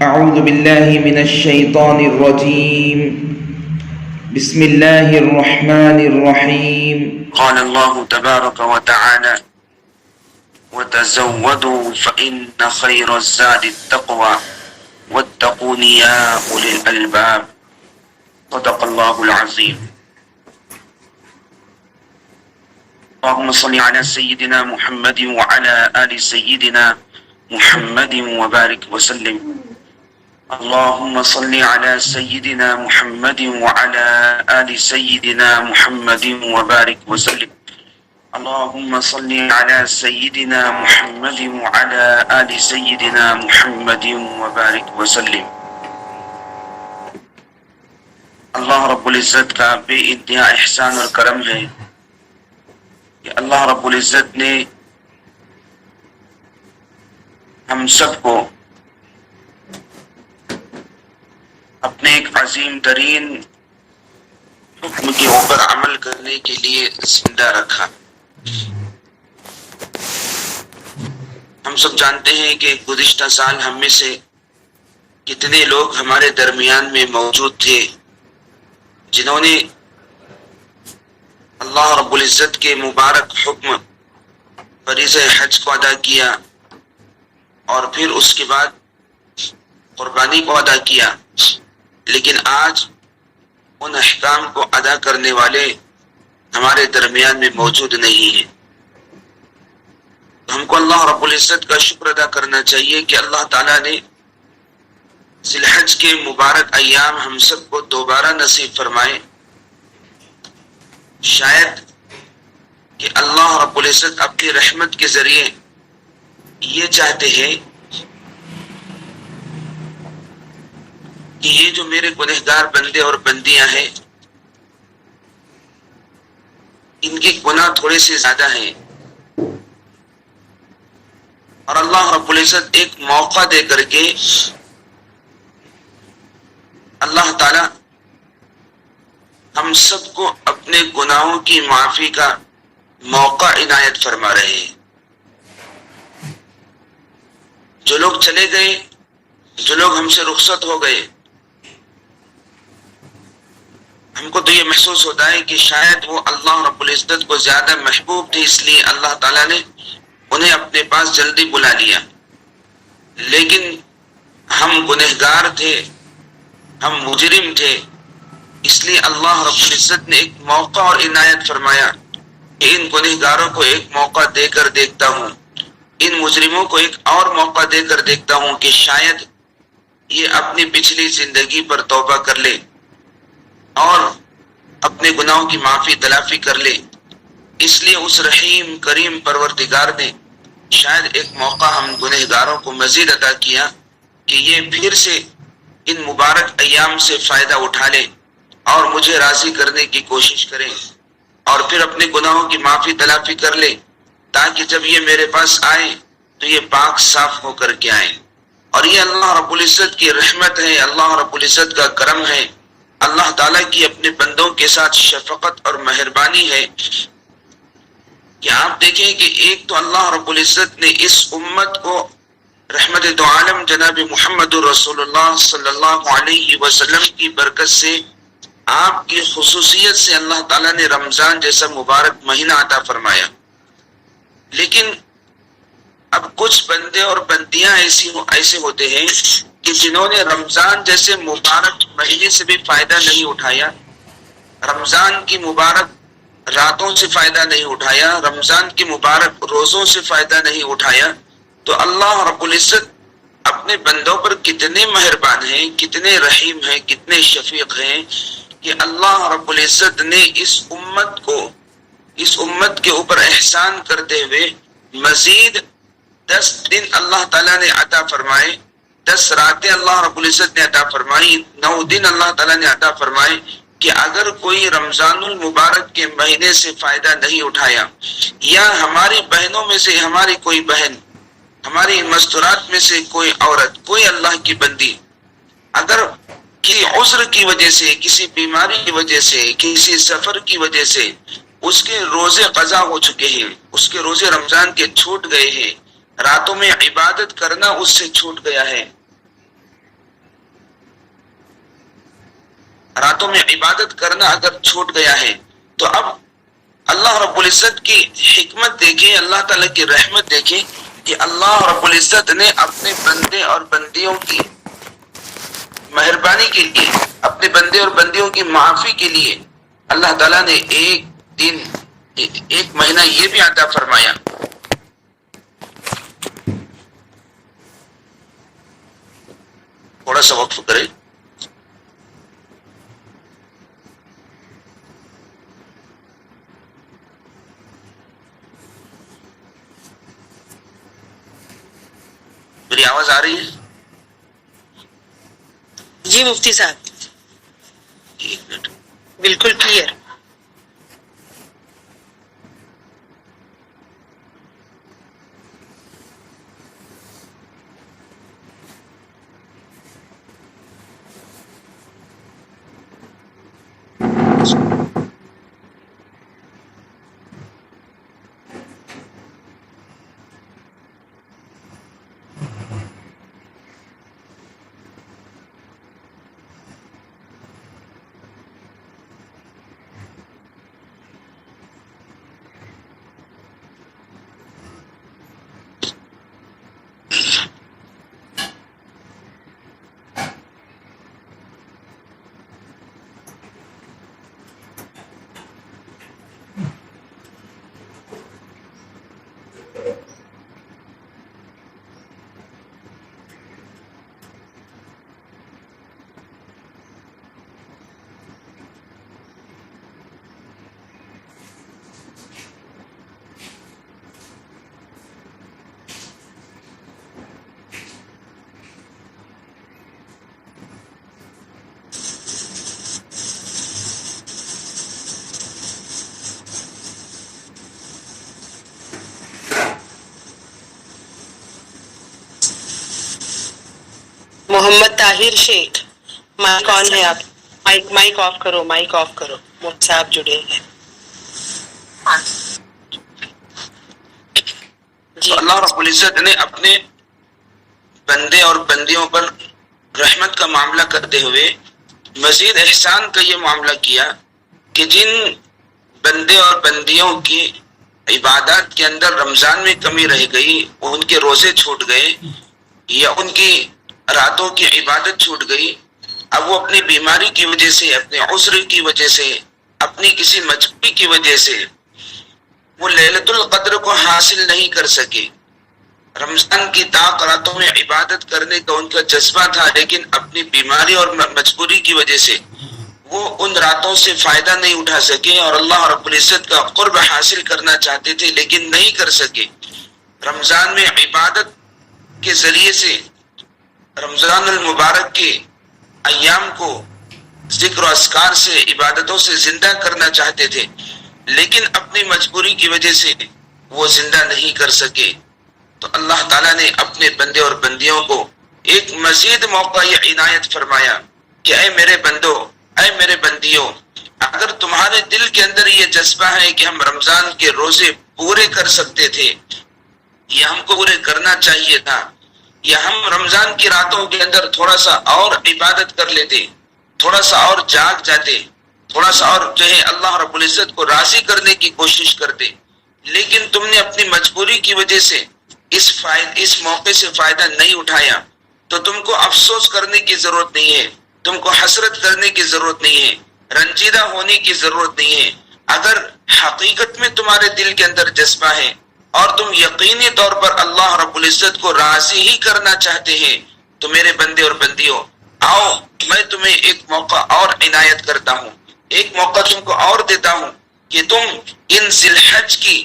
أعوذ بالله من الشيطان الرجيم. بسم الله الرحمن الرحيم. قال الله تبارك وتعالى وتزودوا فإن خير الزاد التقوى واتقون يا أولي الألباب. صدق الله العظيم. اللهم صل على سيدنا محمد وعلى آل سيدنا محمد وبارك وسلم. اللهم صل على سيدنا محمد وعلى آل سيدنا محمد وبارك وسلم. اللهم صل على سيدنا محمد وعلى آل سيدنا محمد وبارك وسلم. اللہ رب العزت کا بے انتہا احسان اور کرم ہے کہ اللہ رب العزت نے ہم سب کو اپنے ایک عظیم ترین حکم کے اوپر عمل کرنے کے لیے زندہ رکھا. ہم سب جانتے ہیں کہ گزشتہ سال ہم میں سے کتنے لوگ ہمارے درمیان میں موجود تھے جنہوں نے اللہ رب العزت کے مبارک حکم فریضہ حج کو ادا کیا اور پھر اس کے بعد قربانی کو ادا کیا، لیکن آج ان احکام کو ادا کرنے والے ہمارے درمیان میں موجود نہیں ہیں. ہم کو اللہ رب العزت کا شکر ادا کرنا چاہیے کہ اللہ تعالیٰ نے ذی الحج کے مبارک ایام ہم سب کو دوبارہ نصیب فرمائے. شاید کہ اللہ رب العزت اپنی رحمت کے ذریعے یہ چاہتے ہیں کہ یہ جو میرے گنہگار بندے اور بندیاں ہیں ان کے گناہ تھوڑے سے زیادہ ہیں، اور اللہ رب العزت ایک موقع دے کر کے اللہ تعالی ہم سب کو اپنے گناہوں کی معافی کا موقع عنایت فرما رہے ہیں. جو لوگ چلے گئے، جو لوگ ہم سے رخصت ہو گئے، ہم کو تو یہ محسوس ہوتا ہے کہ شاید وہ اللہ رب العزت کو زیادہ محبوب تھے، اس لیے اللہ تعالیٰ نے انہیں اپنے پاس جلدی بلا لیا. لیکن ہم گنہگار تھے، ہم مجرم تھے، اس لیے اللہ رب العزت نے ایک موقع اور عنایت فرمایا کہ ان گنہگاروں کو ایک موقع دے کر دیکھتا ہوں، ان مجرموں کو ایک اور موقع دے کر دیکھتا ہوں کہ شاید یہ اپنی پچھلی زندگی پر توبہ کر لے اور اپنے گناہوں کی معافی تلافی کر لے. اس لیے اس رحیم کریم پروردگار نے شاید ایک موقع ہم گنہگاروں کو مزید عطا کیا کہ یہ پھر سے ان مبارک ایام سے فائدہ اٹھا لے اور مجھے راضی کرنے کی کوشش کریں اور پھر اپنے گناہوں کی معافی تلافی کر لے، تاکہ جب یہ میرے پاس آئے تو یہ پاک صاف ہو کر کے آئیں. اور یہ اللہ رب العزت کی رحمت ہے، اللہ رب العزت کا کرم ہے، اللہ تعالیٰ کی اپنے بندوں کے ساتھ شفقت اور مہربانی ہے کہ آپ دیکھیں کہ ایک تو اللہ رب العزت نے اس امت کو رحمت دو عالم جناب محمد رسول اللہ صلی اللہ علیہ وسلم کی برکت سے، آپ کی خصوصیت سے اللہ تعالیٰ نے رمضان جیسا مبارک مہینہ عطا فرمایا. لیکن اب کچھ بندے اور بندیاں ایسے ہوتے ہیں کہ جنہوں نے رمضان جیسے مبارک مہینے سے بھی فائدہ نہیں اٹھایا، رمضان کی مبارک راتوں سے فائدہ نہیں اٹھایا، رمضان کی مبارک روزوں سے فائدہ نہیں اٹھایا. تو اللہ رب العزت اپنے بندوں پر کتنے مہربان ہیں، کتنے رحیم ہیں، کتنے شفیق ہیں کہ اللہ رب العزت نے اس امت کے اوپر احسان کرتے ہوئے مزید 10 دن اللہ تعالیٰ نے عطا فرمائے، 10 راتیں اللہ رب العزت نے عطا فرمائی، 9 دن اللہ تعالیٰ نے عطا فرمائے کہ اگر کوئی رمضان المبارک کے مہینے سے فائدہ نہیں اٹھایا، یا ہماری بہنوں میں سے ہماری کوئی بہن، ہماری مستورات میں سے کوئی عورت، کوئی اللہ کی بندی اگر کسی عذر کی وجہ سے، کسی بیماری کی وجہ سے، کسی سفر کی وجہ سے اس کے روزے قضا ہو چکے ہیں، اس کے روزے رمضان کے چھوٹ گئے ہیں، راتوں میں عبادت کرنا اس سے چھوٹ گیا ہے، راتوں میں عبادت کرنا اگر چھوٹ گیا ہے تو اب اللہ رب العزت کی حکمت دیکھیں، اللہ تعالیٰ کی رحمت دیکھیں کہ اللہ رب العزت نے اپنے بندے اور بندیوں کی مہربانی کے لیے، اپنے بندے اور بندیوں کی معافی کے لیے اللہ تعالیٰ نے ایک دن، ایک مہینہ یہ بھی عطا فرمایا۔ تھوڑا سا وقف کریں۔ میری آواز آ رہی ہے؟ جی مفتی صاحب، ایک منٹ۔ بالکل کلیئر۔ محمد طاہر شیخ، مائک آن ہے؟ آپ مائک آف کرو، مائک آف کرو، مفتی صاحب جڑے ہیں۔ تو اللہ رب العزت نے اپنے بندے اور بندیوں پر رحمت کا معاملہ کرتے ہوئے مزید احسان کا یہ معاملہ کیا کہ جن بندے اور بندیوں کی عبادات کے اندر رمضان میں کمی رہ گئی، ان کے روزے چھوٹ گئے یا ان کی راتوں کی عبادت چھوٹ گئی، اب وہ اپنی بیماری کی وجہ سے، اپنے عذر کی وجہ سے، اپنی کسی مجبوری کی وجہ سے وہ لیلۃ القدر کو حاصل نہیں کر سکے۔ رمضان کی طاق راتوں میں عبادت کرنے کا ان کا جذبہ تھا، لیکن اپنی بیماری اور مجبوری کی وجہ سے وہ ان راتوں سے فائدہ نہیں اٹھا سکے اور اللہ رب العزت کا قرب حاصل کرنا چاہتے تھے لیکن نہیں کر سکے۔ رمضان میں عبادت کے ذریعے سے، رمضان المبارک کے ایام کو ذکر و اذکار سے، عبادتوں سے زندہ کرنا چاہتے تھے، لیکن اپنی مجبوری کی وجہ سے وہ زندہ نہیں کر سکے۔ تو اللہ تعالیٰ نے اپنے بندے اور بندیوں کو ایک مزید موقع یہ عنایت فرمایا کہ اے میرے بندو، اے میرے بندیوں، اگر تمہارے دل کے اندر یہ جذبہ ہے کہ ہم رمضان کے روزے پورے کر سکتے تھے یا ہم کو پورے کرنا چاہیے تھا، یا ہم رمضان کی راتوں کے اندر تھوڑا سا اور عبادت کر لیتے، تھوڑا سا اور جاگ جاتے، تھوڑا سا اور جو ہے اللہ رب العزت کو راضی کرنے کی کوشش کرتے، لیکن تم نے اپنی مجبوری کی وجہ سے اس موقع سے فائدہ نہیں اٹھایا، تو تم کو افسوس کرنے کی ضرورت نہیں ہے، تم کو حسرت کرنے کی ضرورت نہیں ہے، رنجیدہ ہونے کی ضرورت نہیں ہے۔ اگر حقیقت میں تمہارے دل کے اندر جذبہ ہے اور تم یقینی طور پر اللہ رب العزت کو راضی ہی کرنا چاہتے ہیں، تو میرے بندے اور بندیوں، آؤ میں تمہیں ایک موقع اور عنایت کرتا ہوں، ایک موقع تم کو اور دیتا ہوں کہ تم ان ذی الحج کی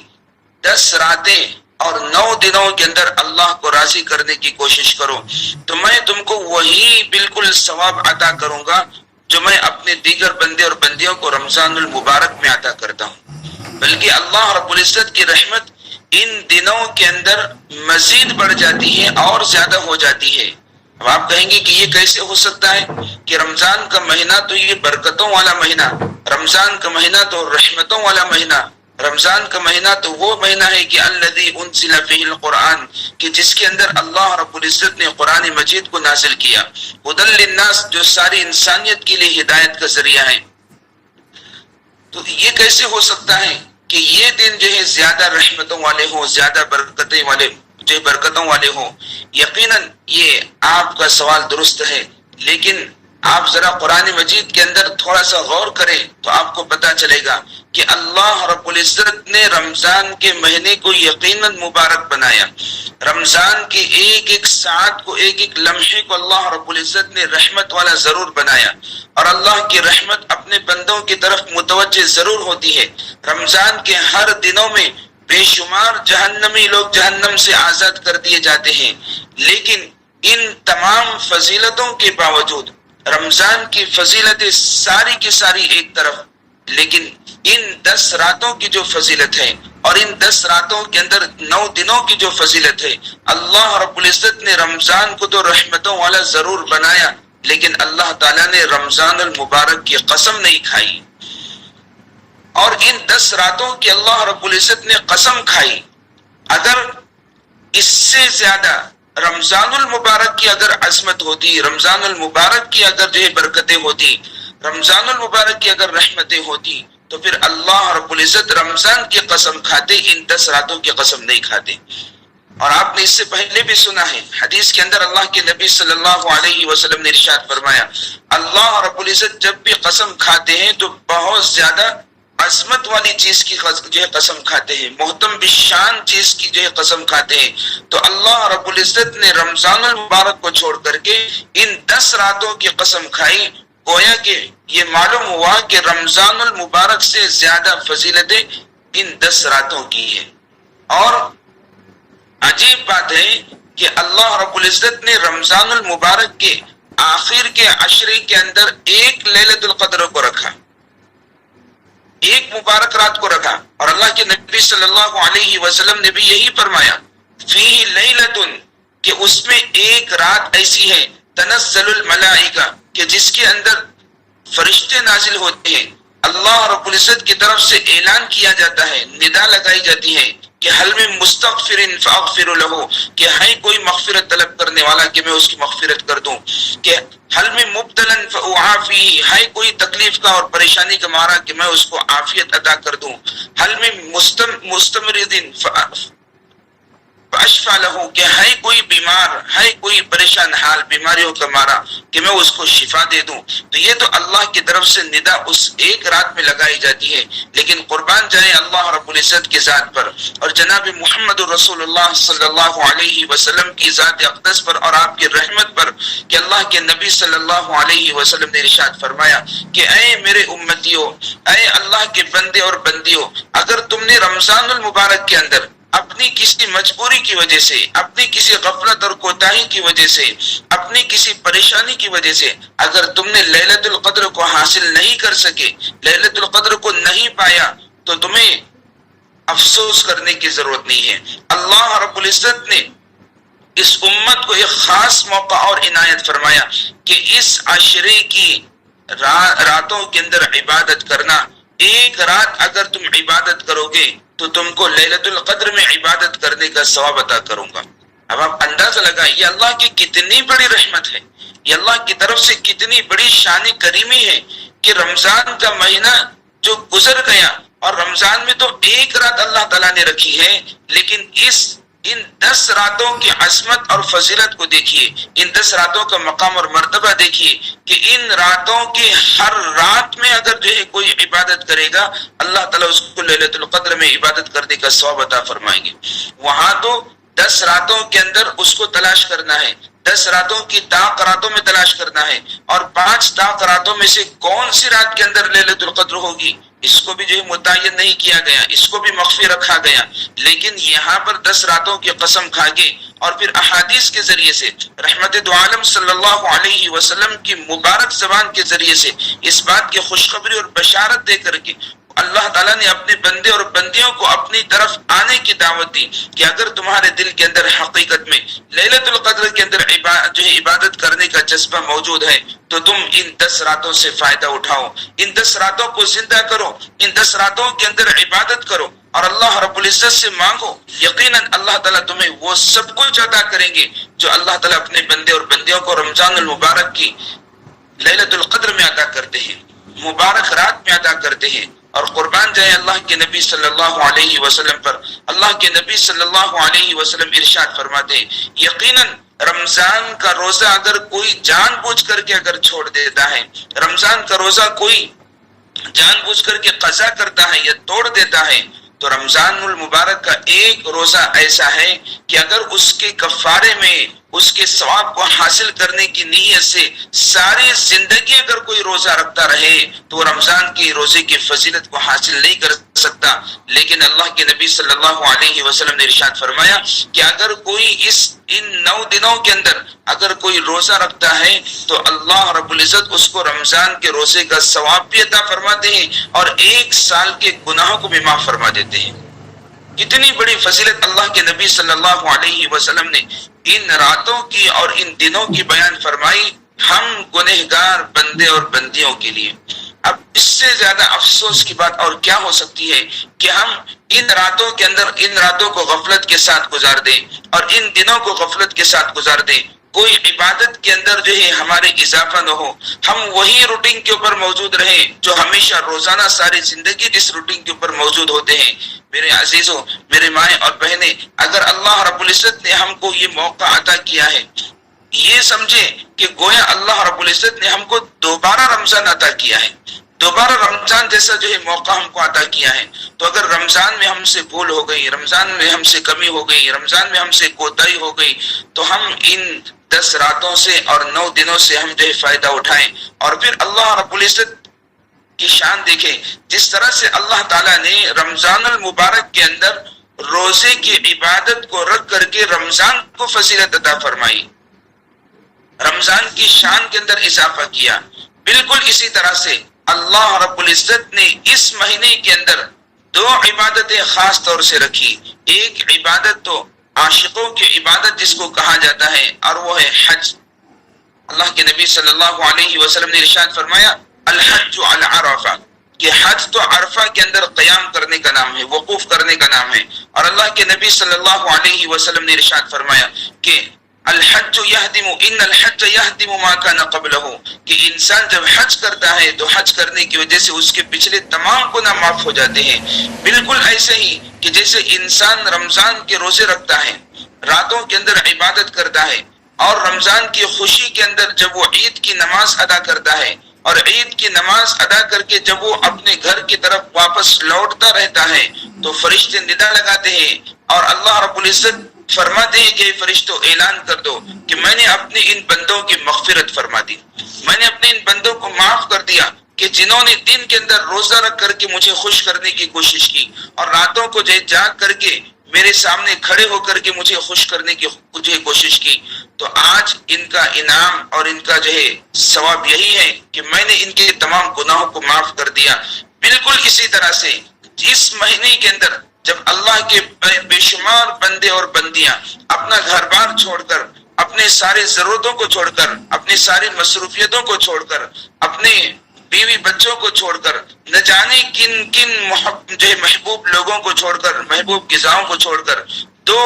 10 راتیں اور 9 دنوں کے اندر اللہ کو راضی کرنے کی کوشش کرو، تو میں تم کو وہی بالکل ثواب عطا کروں گا جو میں اپنے دیگر بندے اور بندیوں کو رمضان المبارک میں عطا کرتا ہوں۔ بلکہ اللہ رب العزت کی رحمت ان دنوں کے اندر مزید بڑھ جاتی ہے اور زیادہ ہو جاتی ہے۔ اب آپ کہیں گے کہ یہ کیسے ہو سکتا ہے کہ رمضان کا مہینہ تو یہ برکتوں والا مہینہ، رمضان کا مہینہ تو رحمتوں والا مہینہ، رمضان کا مہینہ تو وہ مہینہ ہے کہ الذی انزل فیہ القرآن، کہ جس کے اندر اللہ رب العزت نے قرآن مجید کو نازل کیا، ہدی للناس، جو ساری انسانیت کے لیے ہدایت کا ذریعہ ہے۔ تو یہ کیسے ہو سکتا ہے کہ یہ دن جو ہے زیادہ رحمتوں والے ہوں، زیادہ برکتوں والے ہوں؟ یقیناً یہ آپ کا سوال درست ہے، لیکن آپ ذرا قرآن مجید کے اندر تھوڑا سا غور کریں تو آپ کو پتا چلے گا کہ اللہ رب العزت نے رمضان کے مہینے کو یقیناً مبارک بنایا۔ رمضان کے ایک ایک ساعت کو، ایک ایک لمحے کو اللہ رب العزت نے رحمت والا ضرور بنایا، اور اللہ کی رحمت اپنے بندوں کی طرف متوجہ ضرور ہوتی ہے۔ رمضان کے ہر دنوں میں بے شمار جہنمی لوگ جہنم سے آزاد کر دیے جاتے ہیں، لیکن ان تمام فضیلتوں کے باوجود رمضان کی فضیلتیں ساری کی ساری ایک طرف، لیکن ان 10 راتوں کی جو فضیلت ہے اور ان 10 راتوں کے اندر 9 دنوں کی جو فضیلت ہے، اللہ رب العزت نے رمضان کو تو رحمتوں والا ضرور بنایا، لیکن اللہ تعالیٰ نے رمضان المبارک کی قسم نہیں کھائی، اور ان 10 راتوں کی اللہ رب العزت نے قسم کھائی۔ اگر اس سے زیادہ رمضان المبارک کی اگر عظمت ہوتی، رمضان المبارک کی اگر جو ہے برکتیں ہوتی، رمضان المبارک کی اگر رحمتیں ہوتی، تو پھر اللہ رب العزت رمضان کی قسم کھاتے، ان 10 راتوں کی قسم نہیں کھاتے۔ اور آپ نے اس سے پہلے بھی سنا ہے، حدیث کے اندر اللہ کے نبی صلی اللہ علیہ وسلم نے ارشاد فرمایا، اللہ رب العزت جب بھی قسم کھاتے ہیں تو بہت زیادہ عظمت والی چیز کی جو ہے قسم کھاتے ہیں، محتم بشان چیز کی جو ہے قسم کھاتے ہیں۔ تو اللہ رب العزت نے رمضان المبارک کو چھوڑ کر کے ان 10 راتوں کی قسم کھائی، گویا کہ یہ معلوم ہوا کہ رمضان المبارک سے زیادہ فضیلتیں ان 10 راتوں کی ہے۔ اور عجیب بات ہے کہ اللہ رب العزت نے رمضان المبارک کے آخر کے عشرے کے اندر ایک لیلۃ القدر کو رکھا، ایک مبارک رات کو رکھا، اور اللہ کے نبی صلی اللہ علیہ وسلم نے بھی یہی فرمایا، فیہ لیلۃ، کہ اس میں ایک رات ایسی ہے، تنزل الملائکہ، کہ جس کے اندر فرشتے نازل ہوتے ہیں، اللہ رب العزت کی طرف سے اعلان کیا جاتا ہے، ندا لگائی جاتی ہے کہ حل من مستغفر فاغفر له، کہ ہے کوئی مغفرت طلب کرنے والا کہ میں اس کی مغفرت کر دوں، کہ حل من مبتلا فاعافیہ، ہے کوئی تکلیف کا اور پریشانی کا مارا کہ میں اس کو عافیت عطا کر دوں، حل من مستمرض فاشفع له، کہ ہے کوئی بیمار، ہے کوئی پریشان حال بیماریوں کا مارا کہ میں اس کو شفا دے دوں۔ تو یہ تو اللہ کی طرف سے ندا اس ایک رات میں لگائی جاتی ہے، لیکن قربان جائے اللہ رب العزت کی ذات پر اور جناب محمد رسول اللہ صلی اللہ علیہ وسلم کی ذات اقدس پر اور آپ کی رحمت پر، کہ اللہ کے نبی صلی اللہ علیہ وسلم نے ارشاد فرمایا کہ اے میرے امتیوں، اے اللہ کے بندے اور بندیوں، اگر تم نے رمضان المبارک کے اندر اپنی کسی مجبوری کی وجہ سے، اپنی کسی غفلت اور کوتاہی کی وجہ سے، اپنی کسی پریشانی کی وجہ سے اگر تم نے لیلۃ القدر کو حاصل نہیں کر سکے، لیلۃ القدر کو نہیں پایا، تو تمہیں افسوس کرنے کی ضرورت نہیں ہے۔ اللہ رب العزت نے اس امت کو ایک خاص موقع اور عنایت فرمایا کہ اس عشرے کی راتوں کے اندر عبادت کرنا، ایک رات اگر تم عبادت کرو گے تو تم کو لیلۃ القدر میں عبادت کرنے کا ثواب عطا کروں گا۔ اب آپ اندازہ لگائیں یہ اللہ کی کتنی بڑی رحمت ہے، یہ اللہ کی طرف سے کتنی بڑی شان کریمی ہے کہ رمضان کا مہینہ جو گزر گیا، اور رمضان میں تو ایک رات اللہ تعالیٰ نے رکھی ہے، لیکن ان 10 راتوں کی عظمت اور فضیلت کو دیکھیے، ان 10 راتوں کا مقام اور مرتبہ دیکھیے کہ ان راتوں کی ہر رات میں اگر جو ہے کوئی عبادت کرے گا، اللہ تعالیٰ اس کو لیلۃ القدر میں عبادت کرنے کا ثواب عطا فرمائیں گے۔ وہاں تو 10 راتوں کے اندر اس کو تلاش کرنا ہے، 10 راتوں کی طاق راتوں میں تلاش کرنا ہے، اور 5 طاق راتوں میں سے کون سی رات کے اندر لیلۃ القدر ہوگی اس کو بھی جو ہے متعین نہیں کیا گیا، اس کو بھی مخفی رکھا گیا، لیکن یہاں پر 10 راتوں کی قسم کھا کے اور پھر احادیث کے ذریعے سے رحمت دو عالم صلی اللہ علیہ وسلم کی مبارک زبان کے ذریعے سے اس بات کی خوشخبری اور بشارت دے کر کے اللہ تعالیٰ نے اپنے بندے اور بندیوں کو اپنی طرف آنے کی دعوت دی کہ اگر تمہارے دل کے اندر حقیقت میں لیلۃ القدر کے اندر جو ہے عبادت کرنے کا جذبہ موجود ہے تو تم ان 10 راتوں سے فائدہ اٹھاؤ، ان 10 راتوں کو زندہ کرو، ان 10 راتوں کے اندر عبادت کرو اور اللہ رب العزت سے مانگو، یقیناً اللہ تعالیٰ تمہیں وہ سب کچھ عطا کریں گے جو اللہ تعالیٰ اپنے بندے اور بندیوں کو رمضان المبارک کی لیلۃ القدر میں عطا کرتے ہیں، مبارک رات میں عطا کرتے ہیں۔ اور قربان جائے اللہ کے نبی صلی اللہ علیہ وسلم پر، اللہ کے نبی صلی اللہ علیہ وسلم ارشاد فرماتے ہیں یقیناً رمضان کا روزہ اگر کوئی جان بوجھ کر کے اگر چھوڑ دیتا ہے، رمضان کا روزہ کوئی جان بوجھ کر کے قضا کرتا ہے یا توڑ دیتا ہے، تو رمضان المبارک کا ایک روزہ ایسا ہے کہ اگر اس کے کفارے میں اس کے ثواب کو حاصل کرنے کی نیت سے ساری زندگی اگر کوئی روزہ رکھتا رہے تو رمضان کے روزے کی فضیلت کو حاصل نہیں کر سکتا۔ لیکن اللہ کے نبی صلی اللہ علیہ وسلم نے ارشاد فرمایا کہ اگر کوئی ان 9 دنوں کے اندر اگر کوئی روزہ رکھتا ہے تو اللہ رب العزت اس کو رمضان کے روزے کا ثواب بھی عطا فرماتے ہیں اور 1 سال کے گناہوں کو بھی معاف فرما دیتے ہیں۔ کتنی بڑی فضیلت اللہ کے نبی صلی اللہ علیہ وسلم نے ان راتوں کی اور ان دنوں کی بیان فرمائی ہم گنہگار بندے اور بندیوں کے لیے۔ اب اس سے زیادہ افسوس کی بات اور کیا ہو سکتی ہے کہ ہم ان راتوں کے اندر ان راتوں کو غفلت کے ساتھ گزار دیں اور ان دنوں کو غفلت کے ساتھ گزار دیں، کوئی عبادت کے اندر جو ہے ہمارے اضافہ نہ ہو، ہم وہی روٹین کے اوپر موجود رہیں جو ہمیشہ روزانہ ساری زندگی جس روٹین کے اوپر موجود ہوتے ہیں۔ میرے عزیزوں، میرے مائیں اور بہنیں، اگر اللہ رب العزت نے ہم کو یہ موقع عطا کیا ہے، یہ سمجھے کہ گویا اللہ رب العزت نے ہم کو دوبارہ رمضان عطا کیا ہے، دوبارہ رمضان جیسا جو ہے موقع ہم کو عطا کیا ہے، تو اگر رمضان میں ہم سے بھول ہو گئی، رمضان میں ہم سے کمی ہو گئی، رمضان میں ہم سے کوتاہی ہو گئی، تو ہم ان 10 راتوں سے اور 9 دنوں سے ہم جو ہے فائدہ اٹھائیں اور پھر اللہ رب العزت کی شان دیکھیں، جس طرح سے اللہ تعالیٰ نے رمضان المبارک کے اندر روزے کی عبادت کو رکھ کر کے رمضان کو فضیلت عطا فرمائی، رمضان کی شان کے اندر اضافہ کیا، بالکل اسی طرح سے اللہ رب العزت نے اس مہینے کے اندر 2 عبادتیں خاص طور سے رکھی۔ ایک عبادت تو عاشقوں کی عبادت جس کو کہا جاتا ہے اور وہ ہے حج۔ اللہ کے نبی صلی اللہ علیہ وسلم نے ارشاد فرمایا الحج علی عرفہ، کہ حج تو عرفہ کے اندر قیام کرنے کا نام ہے، وقوف کرنے کا نام ہے۔ اور اللہ کے نبی صلی اللہ علیہ وسلم نے ارشاد فرمایا کہ الحج یہدم ان الحج یہدم ما کان قبلہ، کہ انسان جب حج کرتا ہے تو حج کرنے کی وجہ سے اس کے پچھلے تمام گناہ معاف ہو جاتے ہیں۔ بالکل ایسے ہی کہ جیسے انسان رمضان کے روزے رکھتا ہے، راتوں کے اندر عبادت کرتا ہے اور رمضان کی خوشی کے اندر جب وہ عید کی نماز ادا کرتا ہے اور عید کی نماز ادا کر کے جب وہ اپنے گھر کی طرف واپس لوٹتا رہتا ہے تو فرشتے ندا لگاتے ہیں اور اللہ رب العزت فرماتے ہیں کہ فرشتوں اعلان کر دو کہ میں نے اپنے ان بندوں کی مغفرت فرما دی، میں نے اپنے ان بندوں کو معاف کر دیا کہ جنہوں نے دن کے اندر روزہ رکھ کر کے مجھے خوش کرنے کی کوشش کی اور راتوں کو جاگ کر کے میرے سامنے کھڑے ہو کر کے مجھے خوش کرنے کی کوشش کی۔ تو آج ان کا انعام اور ان کا جو ہے ثواب یہی ہے کہ میں نے ان کے تمام گناہوں کو معاف کر دیا۔ بالکل اسی طرح سے اس مہینے کے اندر جب اللہ کے بے شمار بندے اور بندیاں اپنا گھر بار چھوڑ کر، اپنے سارے ضرورتوں کو چھوڑ کر، اپنی ساری مصروفیتوں کو چھوڑ کر، اپنے بیوی بچوں کو چھوڑ کر، نہ جانے کن کن جو محبوب لوگوں کو چھوڑ کر، محبوب غذاؤں کو چھوڑ کر، 2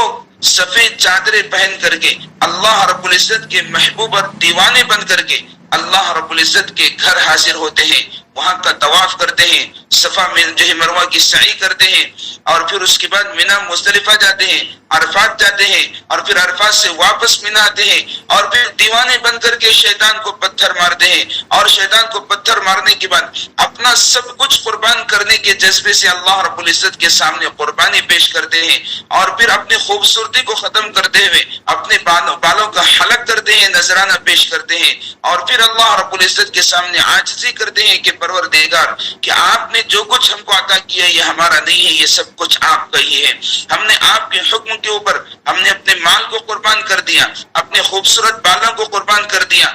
سفید چادریں پہن کر کے اللہ رب العزت کے محبوب اور دیوانے بن کر کے اللہ رب العزت کے گھر حاضر ہوتے ہیں، وہاں کا طواف کرتے ہیں، صفا میں جو ہے مروہ کی سعی کرتے ہیں اور پھر اس کے بعد منی مزدلفہ جاتے ہیں، عرفات جاتے ہیں اور پھر عرفات سے واپس منی آتے ہیں اور پھر دیوانے بن کر کے شیطان کو پتھر مارتے ہیں اور شیطان کو پتھر مارنے کے بعد اپنا سب کچھ قربان کرنے کے جذبے سے اللہ رب العزت کے سامنے قربانی پیش کرتے ہیں اور پھر اپنی خوبصورتی کو ختم کرتے ہوئے اپنے بالوں کا حلق کرتے ہیں، نذرانہ پیش کرتے ہیں اور پھر اللہ رب العزت کے سامنے عاجزی کرتے ہیں کہ پروردگار کہ آپ نے جو کچھ ہم کو عطا کیا یہ ہمارا نہیں ہے، یہ سب کچھ آپ کا ہی ہے، ہم نے آپ کے حکم کے اوپر ہم نے اپنے مال کو قربان کر دیا، اپنے خوبصورت بالوں کو قربان کر دیا۔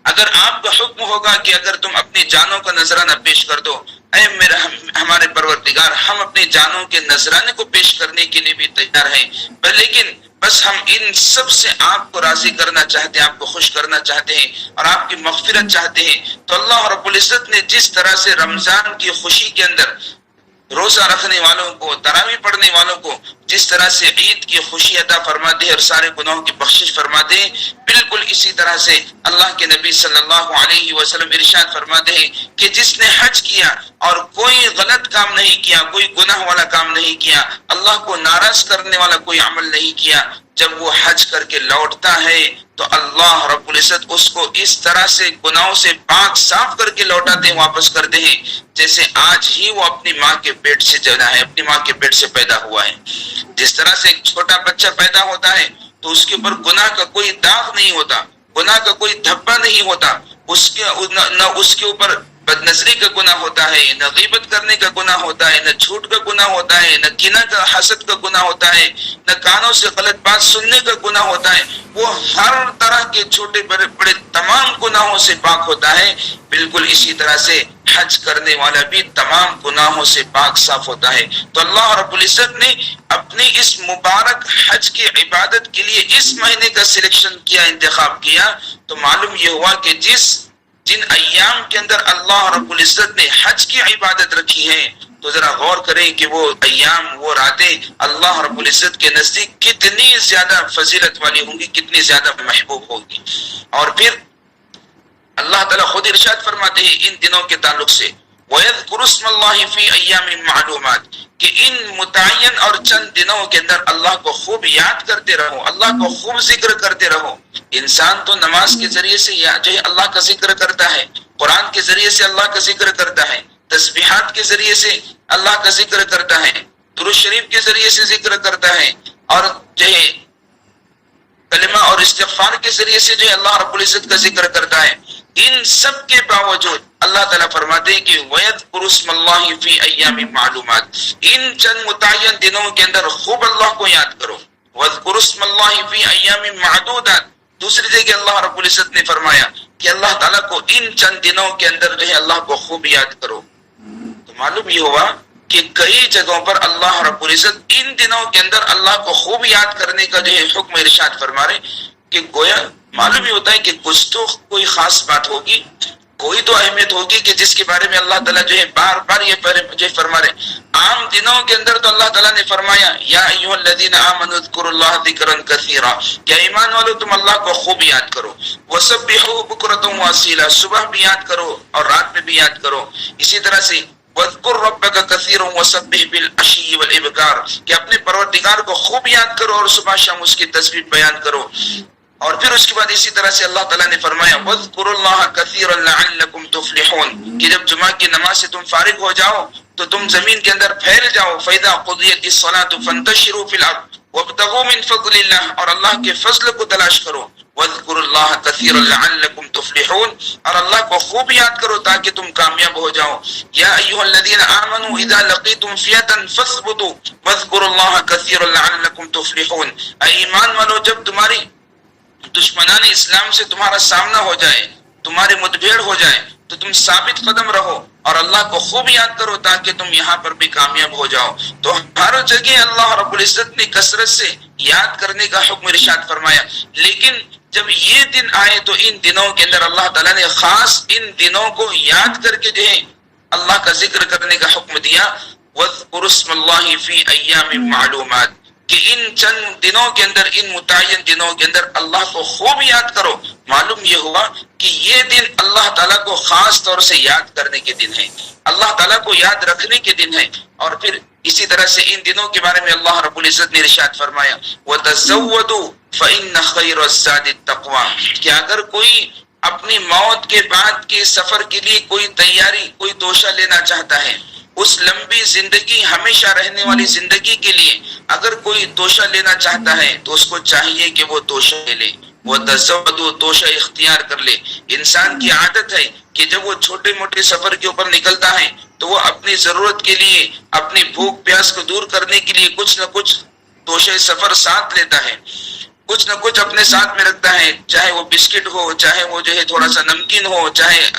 اگر آپ کا حکم ہوگا کہ اگر تم اپنی جانوں کا نذرانہ پیش کر دو، اے میرے ہمارے پروردگار ہم اپنی جانوں کے نذرانے کو پیش کرنے کے لیے بھی تیار ہیں، لیکن بس ہم ان سب سے آپ کو راضی کرنا چاہتے ہیں، آپ کو خوش کرنا چاہتے ہیں اور آپ کی مغفرت چاہتے ہیں۔ تو اللہ رب العزت نے جس طرح سے رمضان کی خوشی کے اندر روزہ رکھنے والوں کو، تراویح پڑھنے والوں کو جس طرح سے عید کی خوشی عطا فرماتے ہیں اور سارے گناہوں کی بخشش فرماتے ہیں، بالکل اسی طرح سے اللہ کے نبی صلی اللہ علیہ وسلم ارشاد فرماتے ہیں کہ جس نے حج کیا اور کوئی غلط کام نہیں کیا، کوئی گناہ والا کام نہیں کیا، اللہ کو ناراض کرنے والا کوئی عمل نہیں کیا، جب وہ حج کر کے لوٹتا ہے تو اللہ رب العزت اس کو اس طرح سے گناہوں سے پاک صاف کر کے لوٹاتے ہیں، واپس کرتے ہیں جیسے آج ہی وہ اپنی ماں کے پیٹ سے جنا ہے، اپنی ماں کے پیٹ سے پیدا ہوا ہے۔ جس طرح سے ایک چھوٹا بچہ پیدا ہوتا ہے تو اس کے اوپر گناہ کا کوئی داغ نہیں ہوتا، گناہ کا کوئی دھبا نہیں ہوتا، نہ اس کے اوپر بد نظری کا گناہ ہوتا ہے، نہ غیبت کرنے کا گناہ ہوتا ہے، نہ جھوٹ کا گناہ ہوتا ہے، نہ کینہ کا، حسد کا گناہ ہوتا ہے، نہ کانوں سے غلط بات سننے کا گناہ ہوتا ہے۔ وہ ہر طرح کے چھوٹے بڑے بڑے تمام گناہوں سے پاک ہوتا ہے۔ بالکل اسی طرح سے حج کرنے والا بھی تمام گناہوں سے پاک صاف ہوتا ہے۔ تو اللہ رب العزت نے اپنی اس مبارک حج کی عبادت کے لیے اس مہینے کا سلیکشن کیا، انتخاب کیا، تو معلوم یہ ہوا کہ جن ایام کے اندر اللہ رب العزت نے حج کی عبادت رکھی ہے، تو ذرا غور کریں کہ وہ ایام، وہ راتیں اللہ رب العزت کے نزدیک کتنی زیادہ فضیلت والی ہوں گی، کتنی زیادہ محبوب ہوگی۔ اور پھر اللہ تعالیٰ خود ارشاد فرماتے ہیں ان دنوں کے تعلق سے، وَيَذْكُرُ اسْمَ اللَّهِ فِي أَيَّامٍ مَعْلُومَاتٍ، کہ ان متعین اور چند دنوں کے اندر اللہ کو خوب یاد کرتے رہو، اللہ کو خوب ذکر کرتے رہو۔ انسان تو نماز کے ذریعے سے جو ہے اللہ کا ذکر کرتا ہے، قرآن کے ذریعے سے اللہ کا ذکر کرتا ہے، تسبیحات کے ذریعے سے اللہ کا ذکر کرتا ہے، درود شریف کے ذریعے سے ذکر کرتا ہے، اور جو ہے کلمہ اور استغفار کے ذریعے سے جو ہے اللہ رب العزت کا ذکر کرتا ہے۔ ان سب کے باوجود اللہ تعالیٰ فرماتے ہیں کہ وَيَذْكُرُ اسْمَ اللَّهِ فِي أَيَّامٍ مَعْلُومَاتٍ، ان چند متعین دنوں کے اندر خوب اللہ کو یاد کرو۔ وَاذْكُرُ اسْمَ اللَّهِ فِي أَيَّامٍ مَعْدُودَاتٍ، دوسری جگہ اللہ رب العزت نے فرمایا کہ اللہ تعالیٰ کو ان چند دنوں کے اندر جو ہے اللہ کو خوب یاد کرو۔ تو معلوم یہ ہوا کہ کئی جگہوں پر اللہ رب العزت ان دنوں کے اندر اللہ کو خوب یاد کرنے کا جو ہے حکم ارشاد فرما رہے، کہ گویا معلوم یہ ہوتا ہے کہ کچھ تو کوئی خاص بات ہوگی، کوئی تو اہمیت ہوگی کہ جس کے بارے میں اللہ تعالیٰ جو ہے بار بار یہ فرما رہے۔ عام دنوں کے اندر تو اللہ تعالیٰ نے فرمایا یا ایھا الذین آمنوا اذکروا اللہ ذکرا کثیرا، کہ ایمان والو تم اللہ کو خوب یاد کرو، وسبحوہ بکرۃ واصیلا، صبح بھی یاد کرو اور رات میں بھی یاد کرو۔ اسی طرح سے وَاذْكُرْ رَبَّكَ كَثِيرًا وَسَبِّحْ بِالْعَشِيِّ وَالْإِبْكَارِ، کہ اپنے پروردگار کو خوب یاد کرو اور صبح شام اس کی تسبیح بیان کرو۔ اور پھر اس کے بعد اسی طرح سے اللہ تعالیٰ نے فرمایا وَاذْكُرُوا اللَّهَ كَثِيرًا لَعَلَّكُمْ تُفْلِحُونَ، کہ جب جمعہ کی نماز سے تم فارغ ہو جاؤ تو تم زمین کے اندر پھیل جاؤ۔ فَإِذَا قُضِيَتِ الصَّلَاةُ فَانتَشِرُوا فِي الْأَرْضِ وَابْتَغُوا مِن فَضْلِ اللَّهِ، اور اللہ کے فضل کو تلاش کرو۔ وَاذْكُرُوا اللَّهَ كَثِيرًا لَعَلَّكُمْ تُفْلِحُونَ، اور اللہ کو خوب یاد کرو تاکہ تم کامیاب ہو جاؤ۔ یا ایھا الذین آمنوا اذا لقیتم فئة فاثبتوا واذکروا اللہ کثیرا لعلکم تفلحون، اے ایمان والو جب تمہاری دشمنان اسلام سے تمہارا سامنا ہو جائے، تمہاری مدبھیڑ ہو جائے، تو تم ثابت قدم رہو اور اللہ کو خوب یاد کرو تاکہ تم یہاں پر بھی کامیاب ہو جاؤ۔ تو ہر جگہ اللہ رب العزت نے کثرت سے یاد کرنے کا حکم ارشاد فرمایا، لیکن جب یہ دن آئے تو ان دنوں کے اندر اللہ تعالیٰ نے خاص ان دنوں کو یاد کر کے جو ہے اللہ کا ذکر کرنے کا حکم دیا۔ وَاذْكُرُوا اسْمَ اللَّهِ فِي أَيَّامٍ مَعْلُومَاتٍ، کہ ان چند دنوں کے اندر، ان متعین دنوں کے اندر اللہ کو خوب یاد کرو۔ معلوم یہ ہوا کہ یہ دن اللہ تعالیٰ کو خاص طور سے یاد کرنے کے دن ہے، اللہ تعالیٰ کو یاد رکھنے کے دن ہے۔ اور پھر اسی طرح سے ان دنوں کے بارے میں اللہ رب العزت نے ارشاد فرمایا وَتَزَوَّدُوا فَإِنَّ خَيْرَ الزَّادِ التَّقْوَىٰ، کہ اگر کوئی اپنی موت کے بعد کے سفر کے لیے کوئی تیاری، کوئی توشہ لینا چاہتا ہے، اس لمبی زندگی، ہمیشہ رہنے والی زندگی کے لیے اگر کوئی توشہ لینا چاہتا ہے تو اس کو چاہیے کہ وہ توشہ لے لے، وہ تزودو، توشہ اختیار کر لے۔ انسان کی عادت ہے کہ جب وہ چھوٹے موٹے سفر کے اوپر نکلتا ہے تو وہ اپنی ضرورت کے لیے، اپنی بھوک پیاس کو دور کرنے کے لیے کچھ نہ کچھ توشہ سفر ساتھ لیتا ہے، کچھ نہ کچھ اپنے ساتھ میں رکھتا ہے، چاہے وہ بسکٹ ہو، چاہے وہ جو ہے تھوڑا سا نمکین ہو، چاہے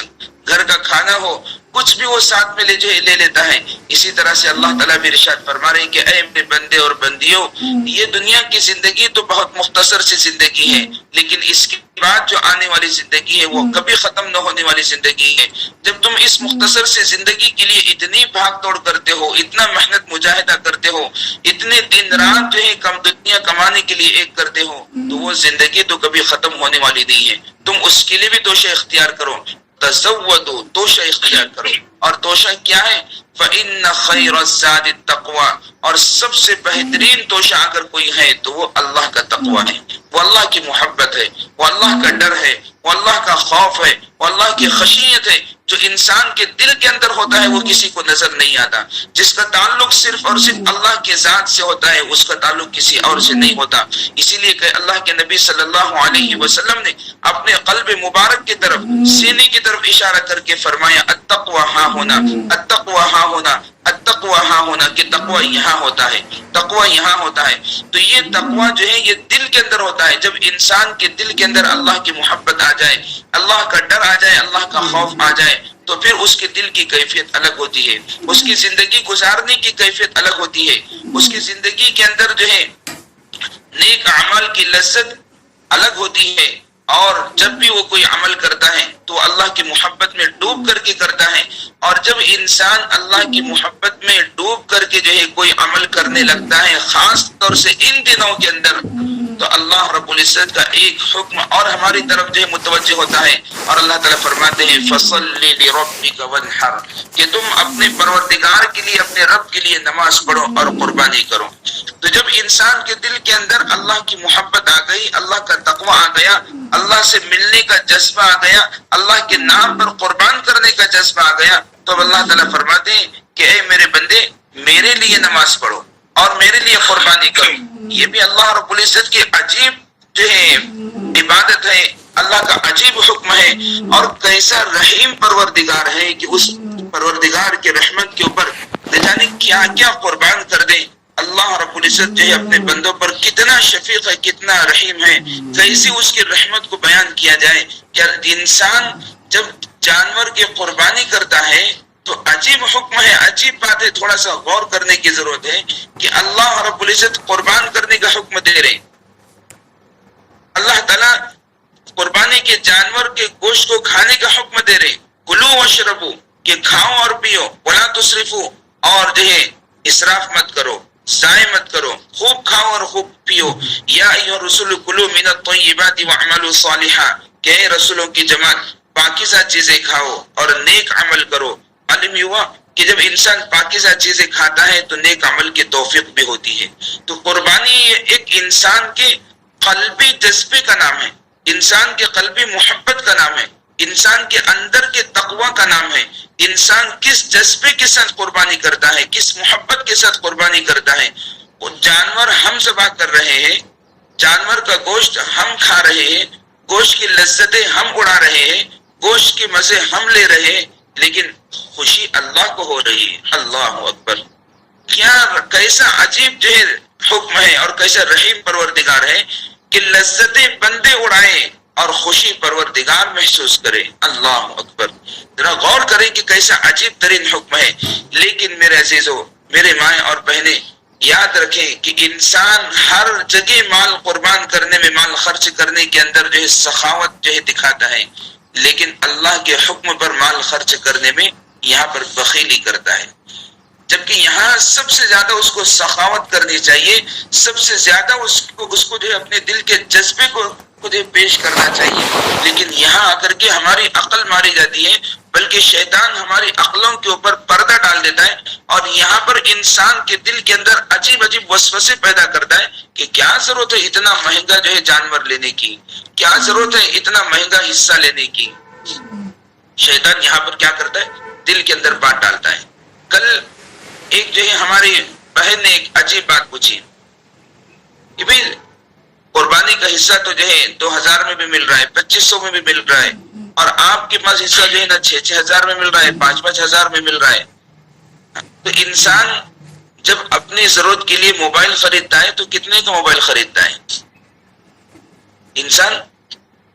گھر کا کھانا ہو، کچھ بھی وہ ساتھ میں لے لیتا ہے. اسی طرح سے اللہ تعالیٰ بھی ارشاد فرما رہے ہیں کہ اے میرے بندے اور بندیوں، یہ دنیا کی زندگی تو بہت مختصر سی زندگی ہے، لیکن اس کے بعد جو آنے والی زندگی ہے وہ کبھی ختم نہ ہونے والی زندگی ہے. جب تم اس مختصر سی زندگی کے لیے اتنی بھاگ توڑ کرتے ہو، اتنا محنت مجاہدہ کرتے ہو، اتنے دن رات جو ہے کم دنیا کمانے کے لیے ایک کرتے ہو، تو وہ زندگی تو کبھی ختم ہونے والی نہیں ہے. تم اس کے لیے بھی توشہ اختیار کرو. تزودوا، توشہ اختیار کرو. اور توشہ کیا ہے؟ فإن خیر الزاد التقوی، اور سب سے بہترین توشہ اگر کوئی ہے تو وہ اللہ کا تقوی ہے، وہ اللہ کی محبت ہے، وہ اللہ کا ڈر ہے، وہ اللہ کا خوف ہے، وہ اللہ کی خشیت ہے، جو انسان کے دل کے اندر ہوتا ہے وہ کسی کو نظر نہیں آتا. جس کا تعلق صرف اور صرف اللہ کے ذات سے ہوتا ہے، اس کا تعلق کسی اور سے نہیں ہوتا. اسی لیے کہ اللہ کے نبی صلی اللہ علیہ وسلم نے اپنے قلب مبارک کی طرف، سینے کی طرف اشارہ کر کے فرمایا التقوی ہاں ہونا، التقوی ہاں ہونا، التقوی ہاں ہونا، کہ تقوی یہاں ہوتا ہے، تقوی یہاں ہوتا ہے. تو یہ تقوی جو ہے یہ دل کے اندر ہوتا ہے. جب انسان کے دل کے اندر اللہ کی محبت آ جائے، اللہ کا ڈر آ جائے، اللہ کا خوف آ جائے، تو پھر اس کے دل کی کیفیت الگ ہوتی ہے، اس کی زندگی گزارنے کی کیفیت الگ ہوتی ہے. اس کی زندگی کے اندر جو ہے نیک اعمال کی لذت الگ ہوتی ہے. اور جب بھی وہ کوئی عمل کرتا ہے تو اللہ کی محبت میں ڈوب کر کے کرتا ہے. اور جب انسان اللہ کی محبت میں ڈوب کر کے جو ہے کوئی عمل کرنے لگتا ہے، خاص طور سے ان دنوں کے اندر، تو اللہ رب العزت کا ایک حکم اور ہماری طرف جو ہے متوجہ ہوتا ہے. اور اللہ تعالیٰ فرماتے ہیں فَصَلِّ لِرَبِّكَ وَانْحَرْ، کہ تم اپنے پروردگار کے لیے، اپنے رب کے لیے نماز پڑھو اور قربانی کرو. تو جب انسان کے دل کے اندر اللہ کی محبت آ گئی، اللہ کا تقوی آ گیا، اللہ سے ملنے کا جذبہ آ گیا، اللہ کے نام پر قربان کرنے کا جذبہ آ گیا، تو اللہ تعالیٰ فرماتے ہیں کہ اے میرے بندے، میرے لیے نماز پڑھو اور میرے لیے قربانی کرو. یہ بھی اللہ رب العزت کی عجیب جو ہے عبادت ہے، اللہ کا عجیب حکم ہے. اور کیسا رحیم پروردگار ہے کہ اس پروردگار کے رحمت کے اوپر نہ جانے کیا کیا قربان کر دیں. اللہ رب العزت جو ہے اپنے بندوں پر کتنا شفیق ہے، کتنا رحیم ہے. کیسے اس کی رحمت کو بیان کیا جائے کہ انسان جب جانور کی قربانی کرتا ہے تو عجیب حکم ہے، عجیب بات ہے. تھوڑا سا غور کرنے کی ضرورت ہے کہ اللہ رب العزت قربان کرنے کا حکم دے رہے. اللہ تعالیٰ قربانی کے جانور کے گوشت کو کھانے کا حکم دے رہے. کلو واشربو، کہ کھاؤ اور پیو، ولا تسرفو، اور جو ہے اسراف مت کرو، ضائع مت کرو، خوب کھاؤ اور خوب پیو. یا ایھا الرسول کلوا من الطیبات واعملوا صالحا، کہ اے رسولوں کی جماعت پاکیزہ چیزیں کھاؤ اور نیک عمل کرو. معلوم ہوا کہ جب انسان پاکیزہ چیزیں کھاتا ہے تو نیک عمل کی توفیق بھی ہوتی ہے. تو قربانی ایک انسان کے قلبی جذبے کا نام ہے، انسان کے قلبی محبت کا نام ہے، انسان کے اندر کے تقوی کا نام ہے. انسان کس جذبے کے ساتھ قربانی کرتا ہے، کس محبت کے ساتھ قربانی کرتا ہے. وہ جانور ہم ذبح کر رہے ہیں، جانور کا گوشت ہم کھا رہے ہیں، گوشت کی لذتیں ہم اڑا رہے ہیں، گوشت کے مزے ہم لے رہے ہیں، لیکن خوشی اللہ کو ہو رہی ہے. اللہ اکبر! کیا کیسا عجیب جو ہے حکم ہے اور کیسا رحیم پروردگار ہے کہ لذتیں بندے اڑائے اور خوشی پروردگار محسوس کرے. اللہ اکبر! ذرا غور کریں کہ کیسا عجیب ترین حکم ہے. لیکن میرے عزیزو، میرے مائیں اور بہنیں، یاد رکھیں کہ انسان ہر جگہ مال قربان کرنے میں، مال خرچ کرنے کے اندر جو ہے سخاوت جو ہے دکھاتا ہے، لیکن اللہ کے حکم پر مال خرچ کرنے میں یہاں پر بخیلی کرتا ہے. جبکہ یہاں سب سے زیادہ اس کو سخاوت کرنی چاہیے، سب سے زیادہ اس کو جو ہے اپنے دل کے جذبے کو پیش کرنا چاہیے. لیکن یہاں آ کر کے ہماری عقل ماری جاتی ہے، بلکہ شیطان ہماری عقلوں کے اوپر پردہ ڈال دیتا ہے اور یہاں پر انسان کے دل کے اندر عجیب عجیب وسوسے پیدا کرتا ہے کہ کیا ضرورت ہے اتنا مہنگا جو ہے جانور لینے کی، کیا ضرورت ہے اتنا مہنگا حصہ لینے کی. شیطان یہاں پر کیا کرتا ہے؟ دل کے اندر بات ڈالتا ہے. کل ایک جو ہے ہماری بہن نے ایک عجیب بات پوچھی کہ بھائی قربانی کا حصہ تو جو ہے 2000 میں بھی مل رہا ہے، 2500 میں بھی مل رہا ہے، اور آپ کے پاس حصہ جو ہے نا 6,000 میں مل رہا ہے، 5,000 میں مل رہا ہے. تو انسان جب اپنی ضرورت کے لیے موبائل خریدتا ہے تو کتنے کا موبائل خریدتا ہے؟ انسان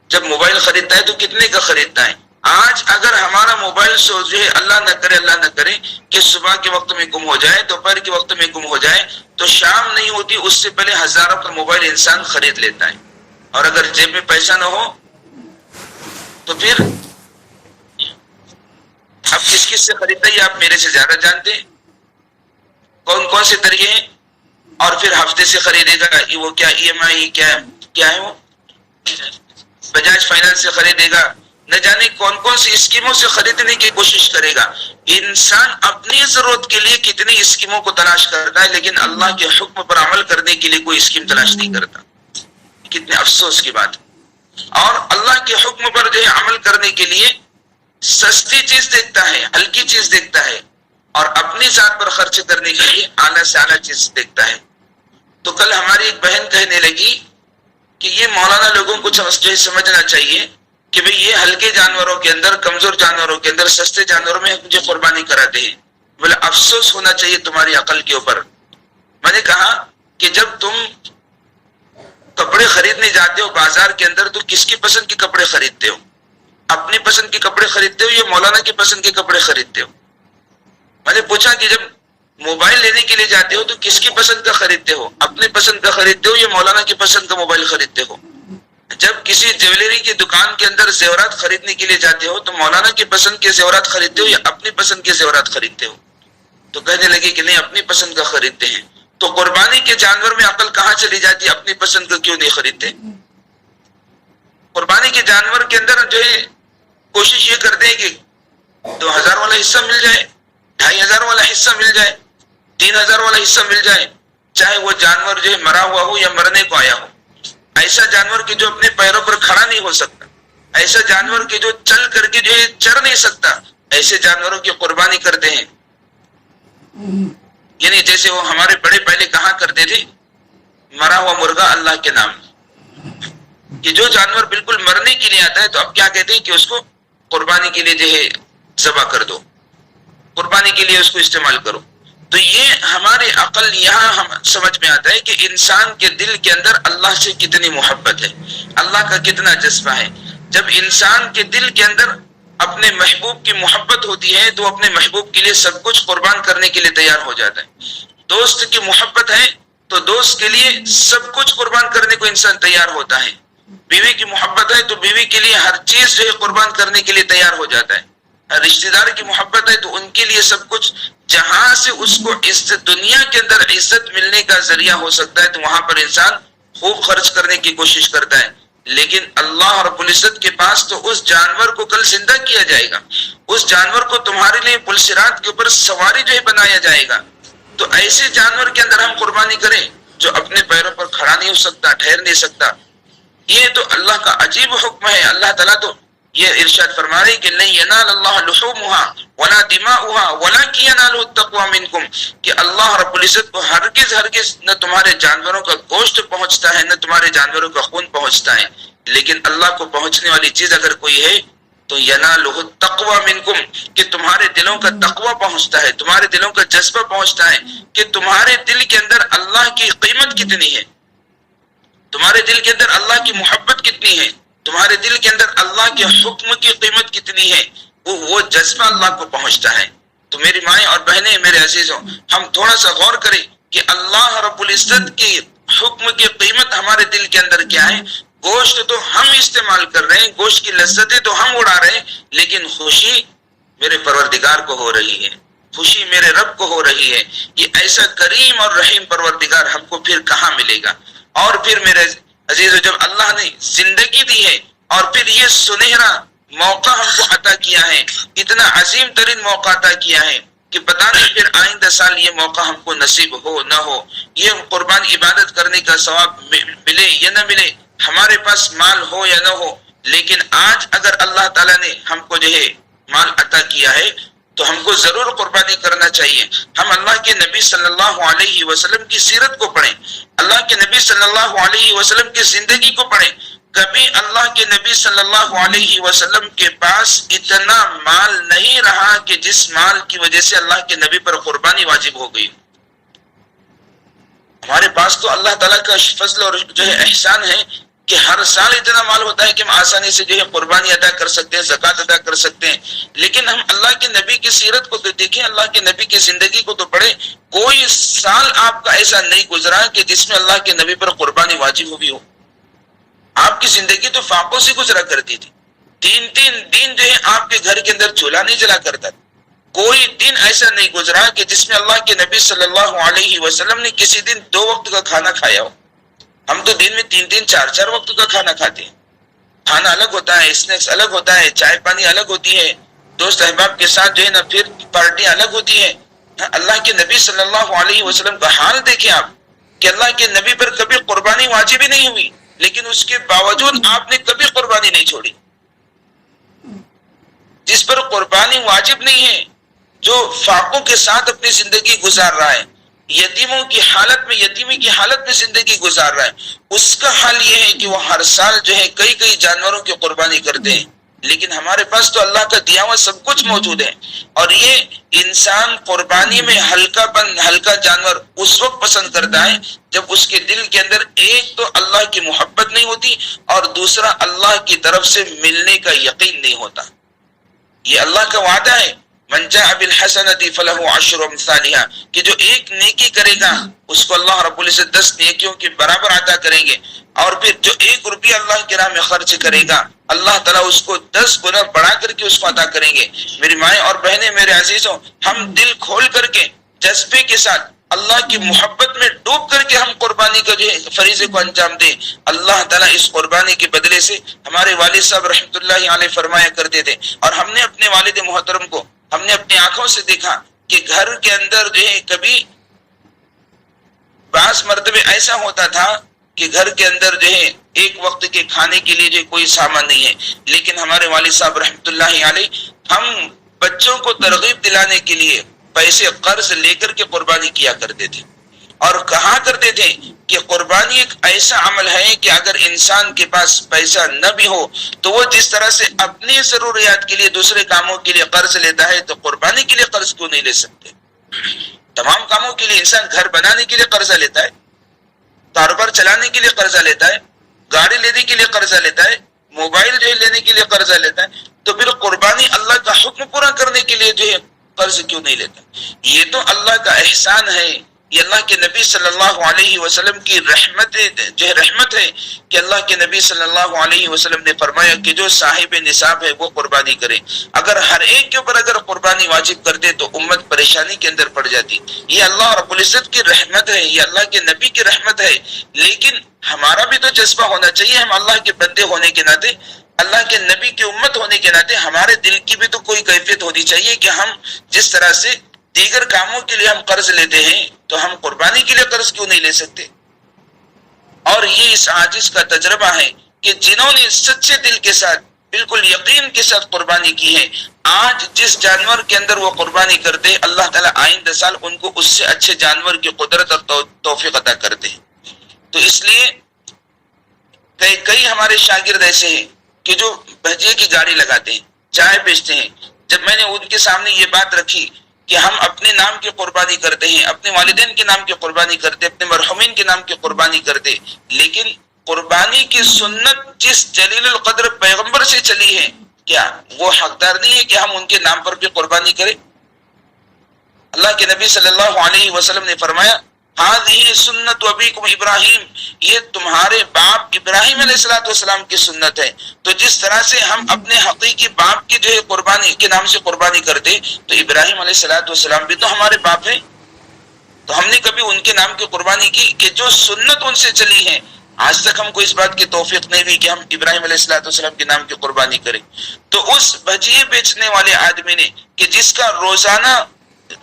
جب موبائل خریدتا ہے تو کتنے کا خریدتا ہے؟ آج اگر ہمارا موبائل جو ہے اللہ نہ کرے کہ صبح کے وقت میں گم ہو جائے، دوپہر کے وقت میں گم ہو جائے، تو شام نہیں ہوتی اس سے پہلے ہزاروں کا موبائل انسان خرید لیتا ہے، اور اگر جیب میں پیسہ نہ ہو تو پھر اب کس سے خریدتا ہے آپ میرے سے زیادہ جانتے ہیں کون سے طریقے ہیں. اور پھر ہفتے سے خریدے گا، وہ کیا ای ایم آئی کیا ہے، وہ بجاج فائنانس سے خریدے گا، نہ جانے کون سی اسکیموں سے خریدنے کی کوشش کرے گا. انسان اپنی ضرورت کے لیے کتنی اسکیموں کو تلاش کرتا ہے، لیکن اللہ کے حکم پر عمل کرنے کے لیے کوئی اسکیم تلاش نہیں کرتا. کتنے افسوس کی بات. اور اللہ کے حکم پر جو ہے عمل کرنے کے لیے سستی چیز دیکھتا ہے، ہلکی چیز دیکھتا ہے، اور اپنی ذات پر خرچ کرنے کے لیے اعلیٰ سے اعلیٰ چیز دیکھتا ہے. تو کل ہماری ایک بہن کہنے لگی کہ یہ مولانا لوگوں کو سمجھنا چاہیے کہ بھئی یہ ہلکے جانوروں کے اندر، کمزور جانوروں کے اندر، سستے جانوروں میں مجھے قربانی کراتے ہیں. بولے افسوس ہونا چاہیے تمہاری عقل کے اوپر. میں نے کہا کہ جب تم کپڑے خریدنے جاتے ہو بازار کے اندر تو کس کی پسند کے کپڑے خریدتے ہو؟ اپنی پسند کے کپڑے خریدتے ہو یا مولانا کی پسند کے کپڑے خریدتے ہو؟ میں نے پوچھا کہ جب موبائل لینے کے لیے جاتے ہو تو کس کی پسند کا خریدتے ہو؟ اپنے پسند کا خریدتے ہو یا مولانا کی پسند کا موبائل خریدتے ہو؟ جب کسی جیولری کی دکان کے اندر زیورات خریدنے کے لیے جاتے ہو تو مولانا کی پسند کے زیورات خریدتے ہو یا اپنی پسند کے زیورات خریدتے ہو؟ تو کہنے لگے کہ نہیں، اپنی پسند کا خریدتے ہیں. تو قربانی کے جانور میں عقل کہاں چلی جاتی ہے؟ اپنی پسند کا کیوں نہیں خریدتے؟ قربانی کے جانور کے اندر جو ہے کوشش یہ کرتے ہیں کہ 2000 والا حصہ مل جائے، 2500 والا حصہ مل جائے، 3000 والا حصہ مل جائے، چاہے وہ جانور جو ہے مرا ہوا ہو یا مرنے کو آیا ہو. ایسا جانور کہ جو اپنے پیروں پر کھڑا نہیں ہو سکتا، ایسا جانور کہ جو چل کر کے جو ہے چر نہیں سکتا، ایسے جانوروں کی قربانی کرتے ہیں. یعنی جیسے وہ ہمارے بڑے پہلے کہا کرتے تھے مرا ہوا مرغا اللہ کے نام، کہ جو جانور بالکل مرنے کے لیے آتا ہے تو اب کیا کہتے ہیں کہ اس کو قربانی کے لیے جو ہے ذبح کر دو، قربانی کے لیے اس کو استعمال کرو. تو یہ ہمارے عقل یہاں ہم سمجھ میں آتا ہے کہ انسان کے دل کے اندر اللہ سے کتنی محبت ہے، اللہ کا کتنا جذبہ ہے. جب انسان کے دل کے اندر اپنے محبوب کی محبت ہوتی ہے تو اپنے محبوب کے لیے سب کچھ قربان کرنے کے لیے تیار ہو جاتا ہے. دوست کی محبت ہے تو دوست کے لیے سب کچھ قربان کرنے کو انسان تیار ہوتا ہے. بیوی کی محبت ہے تو بیوی کے لیے ہر چیز جو ہے قربان کرنے کے لیے تیار ہو جاتا ہے. رشتہ دار کی محبت ہے تو ان کے لیے سب کچھ، جہاں سے اس کو عزت دنیا کے اندر عزت ملنے کا ذریعہ ہو سکتا ہے تو وہاں پر انسان خوب خرچ کرنے کی کوشش کرتا ہے. لیکن اللہ رب العزت کے پاس تو اس جانور کو کل زندہ کیا جائے گا، اس جانور کو تمہارے لیے پلسرات کے اوپر سواری جو ہے بنایا جائے گا. تو ایسے جانور کے اندر ہم قربانی کریں جو اپنے پیروں پر کھڑا نہیں ہو سکتا، ٹھہر نہیں سکتا. یہ تو اللہ کا عجیب حکم ہے. اللہ تعالیٰ تو یہ ارشاد فرما رہے کہ لن ینال اللہ لحومها ولا دماؤها ولکن ینالہ التقوی منکم، کہ اللہ رب العزت کو ہرگز نہ تمہارے جانوروں کا گوشت پہنچتا ہے نہ تمہارے جانوروں کا خون پہنچتا ہے، لیکن اللہ کو پہنچنے والی چیز اگر کوئی ہے تو ینالہ التقوی منکم، کہ تمہارے دلوں کا تقوی پہنچتا ہے، تمہارے دلوں کا جذبہ پہنچتا ہے کہ تمہارے دل کے اندر اللہ کی قیمت کتنی ہے، تمہارے دل کے اندر اللہ کی محبت کتنی ہے، تمہارے دل کے اندر اللہ کے حکم کی قیمت کتنی ہے، وہ جذبہ اللہ کو پہنچتا ہے. تو میری مائیں اور بہنیں، میرے عزیزوں، ہم تھوڑا سا غور کریں کہ اللہ رب العزت کی حکم کی قیمت ہمارے دل کے اندر کیا ہے. گوشت تو ہم استعمال کر رہے ہیں، گوشت کی لذتیں تو ہم اڑا رہے ہیں، لیکن خوشی میرے پروردگار کو ہو رہی ہے، خوشی میرے رب کو ہو رہی ہے. یہ ایسا کریم اور رحیم پروردگار ہم کو پھر کہاں ملے گا؟ اور پھر میرے عزیزو، جب اللہ نے زندگی دی ہے اور پھر یہ سنہرا موقع ہم کو عطا کیا ہے، اتنا عظیم ترین موقع عطا کیا ہے کہ پتہ نہیں پھر آئندہ سال یہ موقع ہم کو نصیب ہو نہ ہو، یہ قربان عبادت کرنے کا ثواب ملے یا نہ ملے، ہمارے پاس مال ہو یا نہ ہو. لیکن آج اگر اللہ تعالیٰ نے ہم کو جو ہے مال عطا کیا ہے تو ہم کو ضرور قربانی کرنا چاہیے. ہم اللہ کے نبی صلی اللہ علیہ وسلم کی سیرت کو پڑھیں، اللہ کے نبی صلی اللہ علیہ وسلم کی زندگی کو پڑھیں. کبھی اللہ کے نبی صلی اللہ علیہ وسلم کے پاس اتنا مال نہیں رہا کہ جس مال کی وجہ سے اللہ کے نبی پر قربانی واجب ہو گئی. ہمارے پاس تو اللہ تعالیٰ کا فضل اور جو ہے احسان ہے کہ ہر سال اتنا مال ہوتا ہے کہ ہم آسانی سے جو ہے قربانی ادا کر سکتے ہیں، زکوٰۃ ادا کر سکتے ہیں، لیکن ہم اللہ کے نبی کی سیرت کو تو دیکھیں، اللہ کے نبی کی زندگی کو تو پڑھیں، کوئی سال آپ کا ایسا نہیں گزرا کہ جس میں اللہ کے نبی پر قربانی واجب ہوئی ہو۔ آپ کی زندگی تو فاقوں سے گزرا کرتی تھی، 3 دن جو ہے آپ کے گھر کے اندر چولہا نہیں جلا کرتا، کوئی دن ایسا نہیں گزرا کہ جس میں اللہ کے نبی صلی اللہ علیہ وسلم نے کسی دن 2 وقت کا کھانا کھایا ہو۔ ہم تو دن میں 3 4 وقت کا کھانا کھاتے ہیں، کھانا الگ ہوتا ہے، اسنیکس الگ ہوتا ہے، چائے پانی الگ ہوتی ہے، دوست احباب کے ساتھ جو ہے نا پھر پارٹی الگ ہوتی ہے۔ اللہ کے نبی صلی اللہ علیہ وسلم کا حال دیکھیں آپ کہ اللہ کے نبی پر کبھی قربانی واجب ہی نہیں ہوئی، لیکن اس کے باوجود آپ نے کبھی قربانی نہیں چھوڑی۔ جس پر قربانی واجب نہیں ہے، جو فاقوں کے ساتھ اپنی زندگی گزار رہا ہے، یتیموں کی حالت میں، یتیمی کی حالت میں زندگی گزار رہا ہے، اس کا حال یہ ہے کہ وہ ہر سال جو ہے کئی جانوروں کی قربانی کرتے ہیں، لیکن ہمارے پاس تو اللہ کا دیا ہوا سب کچھ موجود ہے۔ اور یہ انسان قربانی میں ہلکا جانور اس وقت پسند کرتا ہے جب اس کے دل کے اندر ایک تو اللہ کی محبت نہیں ہوتی، اور دوسرا اللہ کی طرف سے ملنے کا یقین نہیں ہوتا۔ یہ اللہ کا وعدہ ہے، من جاء بالحسنۃ فلہ عشر امثالها، کہ جو ایک نیکی کرے گا اس کو اللہ رب العزت 10 نیکیوں کے برابر عطا کریں گے، اور پھر جو 1 روپیہ اللہ کی راہ میں خرچ کرے گا اللہ تعالیٰ اس کو 10 گنا بڑھا کر کے اس کو عطا کریں گے۔ میری مائیں اور بہنیں، میرے عزیزوں، ہم دل کھول کر کے جذبے کے ساتھ اللہ کی محبت میں ڈوب کر کے ہم قربانی کا جو ہے فریضے کو انجام دیں۔ اللہ تعالیٰ اس قربانی کے بدلے سے، ہمارے والد صاحب رحمۃ اللہ علیہ فرمایا کرتے تھے، اور ہم نے اپنے والد محترم کو ہم نے اپنی آنکھوں سے دیکھا کہ گھر کے اندر جو ہے کبھی بعض مرتبہ ایسا ہوتا تھا کہ گھر کے اندر جو ہے ایک وقت کے کھانے کے لیے جو کوئی سامان نہیں ہے، لیکن ہمارے والد صاحب رحمۃ اللہ علیہ ہم بچوں کو ترغیب دلانے کے لیے پیسے قرض لے کر کے قربانی کیا کرتے تھے، اور کہا کرتے تھے کہ قربانی ایک ایسا عمل ہے کہ اگر انسان کے پاس پیسہ نہ بھی ہو تو وہ جس طرح سے اپنی ضروریات کے لیے دوسرے کاموں کے لیے قرض لیتا ہے تو قربانی کے لیے قرض کیوں نہیں لے سکتے؟ تمام کاموں کے لیے انسان گھر بنانے کے لیے قرضہ لیتا ہے، کاروبار چلانے کے لیے قرضہ لیتا ہے، گاڑی لینے کے لیے قرضہ لیتا ہے، موبائل جو ہے لینے کے لیے قرضہ لیتا ہے، تو پھر قربانی اللہ کا حکم پورا کرنے کے لیے جو ہے قرض کیوں نہیں لیتا؟ یہ تو اللہ کا احسان ہے، یہ اللہ کے نبی صلی اللہ علیہ وسلم کی رحمت ہے کہ اللہ کے نبی صلی اللہ علیہ وسلم نے فرمایا کہ جو صاحب نصاب ہے وہ قربانی کرے۔ اگر ہر ایک کے اوپر اگر قربانی واجب کر دے تو امت پریشانی کے اندر پڑ جاتی۔ یہ اللہ رب العزت کی رحمت ہے، یہ اللہ کے نبی کی رحمت ہے، لیکن ہمارا بھی تو جذبہ ہونا چاہیے، ہم اللہ کے بندے ہونے کے ناطے، اللہ کے نبی کی امت ہونے کے ناطے ہمارے دل کی بھی تو کوئی کیفیت ہونی چاہیے کہ ہم جس طرح سے دیگر کاموں کے لیے ہم قرض لیتے ہیں تو ہم قربانی کے لیے قرض کیوں نہیں لے سکتے؟ اور یہ اس عاجز کا تجربہ ہے کہ جنہوں نے سچے دل کے ساتھ بالکل یقین کے ساتھ قربانی کی ہے، آج جس جانور کے اندر وہ قربانی کرتے اللہ تعالیٰ آئندہ سال ان کو اس سے اچھے جانور کی قدرت اور توفیق عطا کرتے ہیں۔ تو اس لیے کئی ہمارے شاگرد ایسے ہیں کہ جو بھجیے کی گاڑی لگاتے ہیں، چائے بیچتے ہیں۔ جب میں نے ان کے سامنے یہ بات رکھی کہ ہم اپنے نام کی قربانی کرتے ہیں، اپنے والدین کے نام کی قربانی کرتے، اپنے مرحومین کے نام کی قربانی کرتے، لیکن قربانی کی سنت جس جلیل القدر پیغمبر سے چلی ہے، کیا وہ حقدار نہیں ہے کہ ہم ان کے نام پر بھی قربانی کریں؟ اللہ کے نبی صلی اللہ علیہ وسلم نے فرمایا ہذہ سنت ابیکم ابراہیم، یہ تمہارے باپ ابراہیم علیہ الصلوۃ والسلام کی سنت ہے۔ تو جس طرح سے ہم اپنے حقیقی باپ کی جو ہے قربانی کے نام سے قربانی کرتے، تو ابراہیم علیہ الصلوۃ والسلام بھی تو ہمارے باپ ہیں، تو ہم نے کبھی ان کے نام کی قربانی کی کہ جو سنت ان سے چلی ہے۔ آج تک ہم کو اس بات کی توفیق نہیں ہوئی کہ ہم ابراہیم علیہ الصلوۃ والسلام کے نام کی قربانی کریں۔ تو اس بھجیے بیچنے والے آدمی نے کہ جس کا روزانہ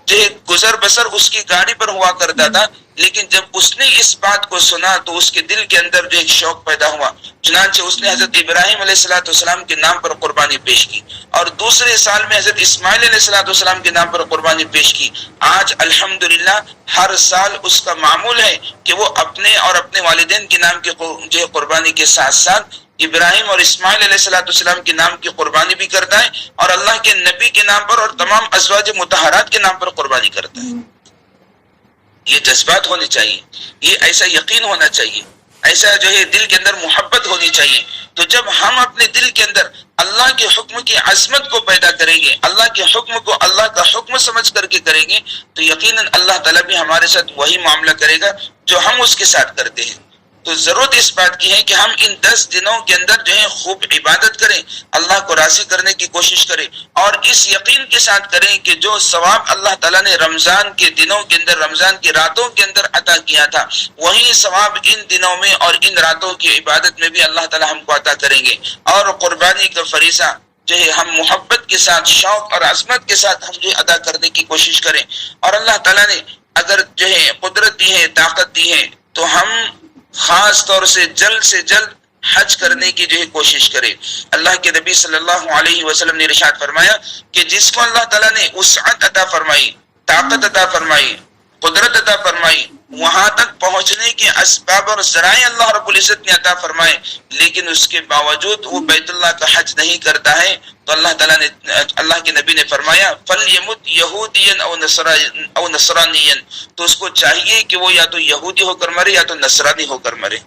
جو گزر بسر اس کی گاڑی پر ہوا کرتا تھا، لیکن جب اس نے اس بات کو سنا تو اس کے دل کے اندر جو ایک شوق پیدا ہوا، چنانچہ اس نے حضرت ابراہیم علیہ الصلوۃ والسلام کے نام پر قربانی پیش کی، اور دوسرے سال میں حضرت اسماعیل علیہ الصلوۃ والسلام کے نام پر قربانی پیش کی۔ آج الحمدللہ ہر سال اس کا معمول ہے کہ وہ اپنے اور اپنے والدین کے نام کی جو ہے قربانی کے ساتھ ساتھ ابراہیم اور اسماعیل علیہ الصلوۃ والسلام کے نام کی قربانی بھی کرتا ہے، اور اللہ کے نبی کے نام پر اور تمام ازواج مطہرات کے نام پر قربانی کرتا ہے۔ یہ جذبات ہونے چاہیے، یہ ایسا یقین ہونا چاہیے، ایسا جو ہے دل کے اندر محبت ہونی چاہیے. تو جب ہم اپنے دل کے اندر اللہ کے حکم کی عظمت کو پیدا کریں گے, اللہ کے حکم کو اللہ کا حکم سمجھ کر کے کریں گے, تو یقیناً اللہ تعالیٰ بھی ہمارے ساتھ وہی معاملہ کرے گا جو ہم اس کے ساتھ کرتے ہیں. تو ضرورت اس بات کی ہے کہ ہم ان 10 دنوں کے اندر جو ہے خوب عبادت کریں, اللہ کو راضی کرنے کی کوشش کریں, اور اس یقین کے ساتھ کریں کہ جو ثواب اللہ تعالیٰ نے رمضان کے دنوں کے اندر, رمضان کی راتوں کے اندر عطا کیا تھا, وہی ثواب ان دنوں میں اور ان راتوں کی عبادت میں بھی اللہ تعالیٰ ہم کو عطا کریں گے. اور قربانی کا فریضہ جو ہے ہم محبت کے ساتھ, شوق اور عظمت کے ساتھ ہم جو ادا کرنے کی کوشش کریں. اور اللہ تعالیٰ نے اگر جو ہے قدرت دی ہے, طاقت دی ہے, تو ہم خاص طور سے جلد حج کرنے کی جو ہے کوشش کرے. اللہ کے نبی صلی اللہ علیہ وسلم نے ارشاد فرمایا کہ جس کو اللہ تعالیٰ نے وسعت عطا فرمائی, طاقت عطا فرمائی, قدرت عطا فرمائی, وہاں تک پہنچنے کے اسباب اور ذرائع اللہ رب العزت نے عطا فرمائے, لیکن اس کے باوجود وہ بیت اللہ کا حج نہیں کرتا ہے, تو اللہ تعالیٰ نے, اللہ کے نبی نے فرمایا فَلْيَمُتْ يَهُودِيًا أَوْ نَصْرَانِيًا, تو اس کو چاہیے کہ وہ یا تو یہودی ہو کر مرے یا تو نصرانی ہو کر مرے.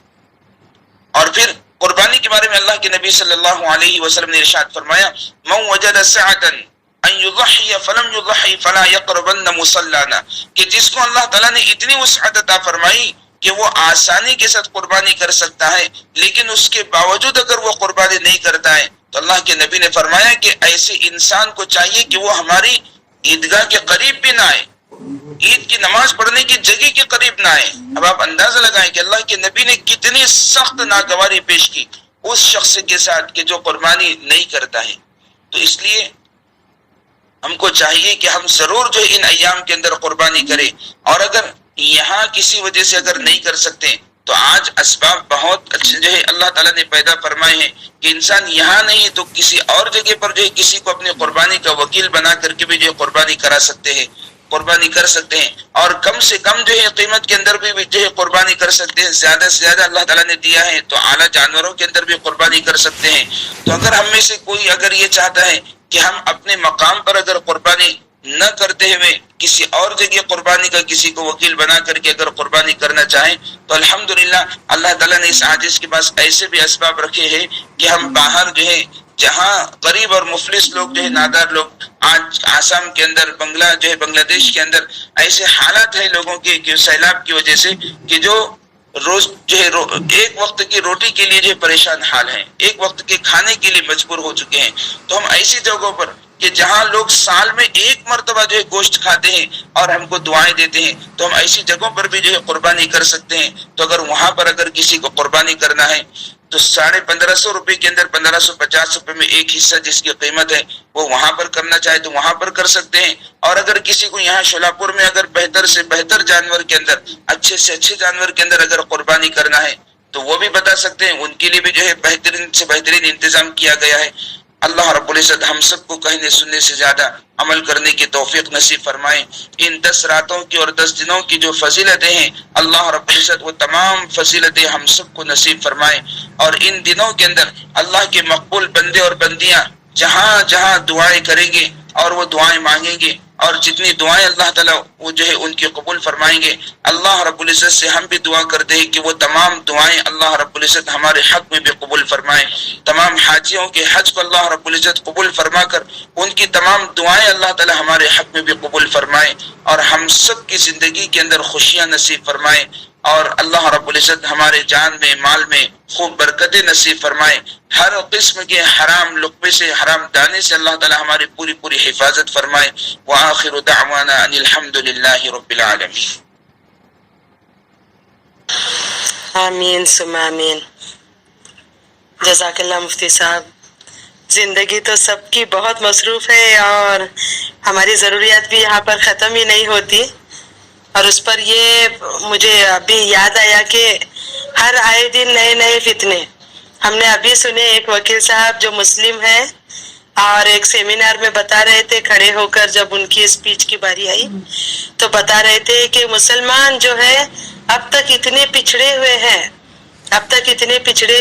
اور پھر قربانی کے بارے میں اللہ کے نبی صلی اللہ علیہ وسلم نے ارشاد فرمایا مَنْ وَجَدَ سَعَةً ان یضحی فلم یضحی فلا یقربن مصلانا, کہ جس کو اللہ تعالیٰ نے اتنی وسعت عطا فرمائی کہ وہ آسانی کے ساتھ قربانی کر سکتا ہے, لیکن اس کے باوجود اگر وہ قربانی نہیں کرتا ہے, تو اللہ کے نبی نے فرمایا کہ ایسے انسان کو چاہیے کہ وہ ہماری عیدگاہ کے قریب بھی نہ آئے, عید کی نماز پڑھنے کی جگہ کے قریب نہ آئے. اب آپ اندازہ لگائیں کہ اللہ کے نبی نے کتنی سخت ناگواری پیش کی اس شخص کے ساتھ کہ جو قربانی نہیں کرتا ہے. تو اس لیے ہم کو چاہیے کہ ہم ضرور جو ان ایام کے اندر قربانی کریں, اور اگر یہاں کسی وجہ سے اگر نہیں کر سکتے تو آج اسباب بہت اچھے جو ہے اللہ تعالیٰ نے پیدا فرمائے ہیں کہ انسان یہاں نہیں تو کسی اور جگہ پر جو ہے کسی کو اپنی قربانی کا وکیل بنا کر کے بھی جو ہے قربانی کرا سکتے ہیں, قربانی کر سکتے ہیں, اور کم سے کم جو ہے قیمت کے اندر بھی جو ہے قربانی کر سکتے ہیں. زیادہ سے زیادہ اللہ تعالیٰ نے دیا ہے تو اعلیٰ جانوروں کے اندر بھی قربانی کر سکتے ہیں. تو اگر ہم میں سے کوئی اگر یہ چاہتا ہے کہ ہم اپنے مقام پر اگر قربانی نہ کرتے ہوئے کسی اور جگہ قربانی کا کسی کو وکیل بنا کر کے اگر قربانی کرنا چاہیں, تو الحمدللہ اللہ تعالیٰ نے اس عاجز کے پاس ایسے بھی اسباب رکھے ہیں کہ ہم باہر جو ہے جہاں غریب اور مفلس لوگ جو ہے, نادار لوگ, آج آسام کے اندر, بنگلہ دیش کے اندر ایسے حالات ہیں لوگوں کے کہ سیلاب کی وجہ سے کہ جو روز جو ہے ایک وقت کی روٹی کے لیے جو پریشان حال ہیں, ایک وقت کے کھانے کے لیے مجبور ہو چکے ہیں. تو ہم ایسی جگہوں پر کہ جہاں لوگ سال میں ایک مرتبہ جو ہے گوشت کھاتے ہیں اور ہم کو دعائیں دیتے ہیں, تو ہم ایسی جگہوں پر بھی جو ہے قربانی کر سکتے ہیں. تو اگر وہاں پر اگر کسی کو قربانی کرنا ہے تو 1550 روپے کے اندر 1550 روپے میں ایک حصہ جس کی قیمت ہے وہ وہاں پر کرنا چاہے تو وہاں پر کر سکتے ہیں. اور اگر کسی کو یہاں شولاپور میں اگر بہتر سے بہتر جانور کے اندر, اچھے سے اچھے جانور کے اندر اگر قربانی کرنا ہے تو وہ بھی بتا سکتے ہیں, ان کے لیے بھی جو ہے بہترین سے بہترین انتظام کیا گیا ہے. اللہ رب العزت ہم سب کو کہنے سننے سے زیادہ عمل کرنے کی توفیق نصیب فرمائے. ان 10 راتوں کی اور 10 دنوں کی جو فضیلتیں ہیں اللہ رب العزت وہ تمام فضیلتیں ہم سب کو نصیب فرمائے. اور ان دنوں کے اندر اللہ کے مقبول بندے اور بندیاں جہاں جہاں دعائیں کریں گے اور وہ دعائیں مانگیں گے, اور جتنی دعائیں اللہ تعالیٰ وہ جو ہے ان کی قبول فرمائیں گے, اللہ رب العزت سے ہم بھی دعا کرتے ہیں کہ وہ تمام دعائیں اللہ رب العزت ہمارے حق میں بھی قبول فرمائیں. تمام حاجیوں کے حج کو اللہ رب العزت قبول فرما کر ان کی تمام دعائیں اللہ تعالیٰ ہمارے حق میں بھی قبول فرمائیں, اور ہم سب کی زندگی کے اندر خوشیاں نصیب فرمائیں, اور اللہ رب العزت ہمارے جان میں مال میں خوب برکتیں نصیب فرمائے. ہر قسم کے حرام لقمے سے, حرام دانے سے اللہ تعالی ہماری پوری حفاظت فرمائے. وآخر دعوانا ان الحمد للہ رب العالمین. آمین ثم آمین. جزاک اللہ مفتی صاحب. زندگی تو سب کی بہت مصروف ہے اور ہماری ضروریات بھی یہاں پر ختم ہی نہیں ہوتی, اور اس پر یہ مجھے ابھی یاد آیا کہ ہر آئے دن نئے نئے فتنے. ہم نے ابھی سنے ایک وکیل صاحب جو مسلم ہیں اور ایک سیمینار میں بتا رہے تھے, کھڑے ہو کر جب ان کی اسپیچ کی باری آئی تو بتا رہے تھے کہ مسلمان جو ہے اب تک اتنے پچھڑے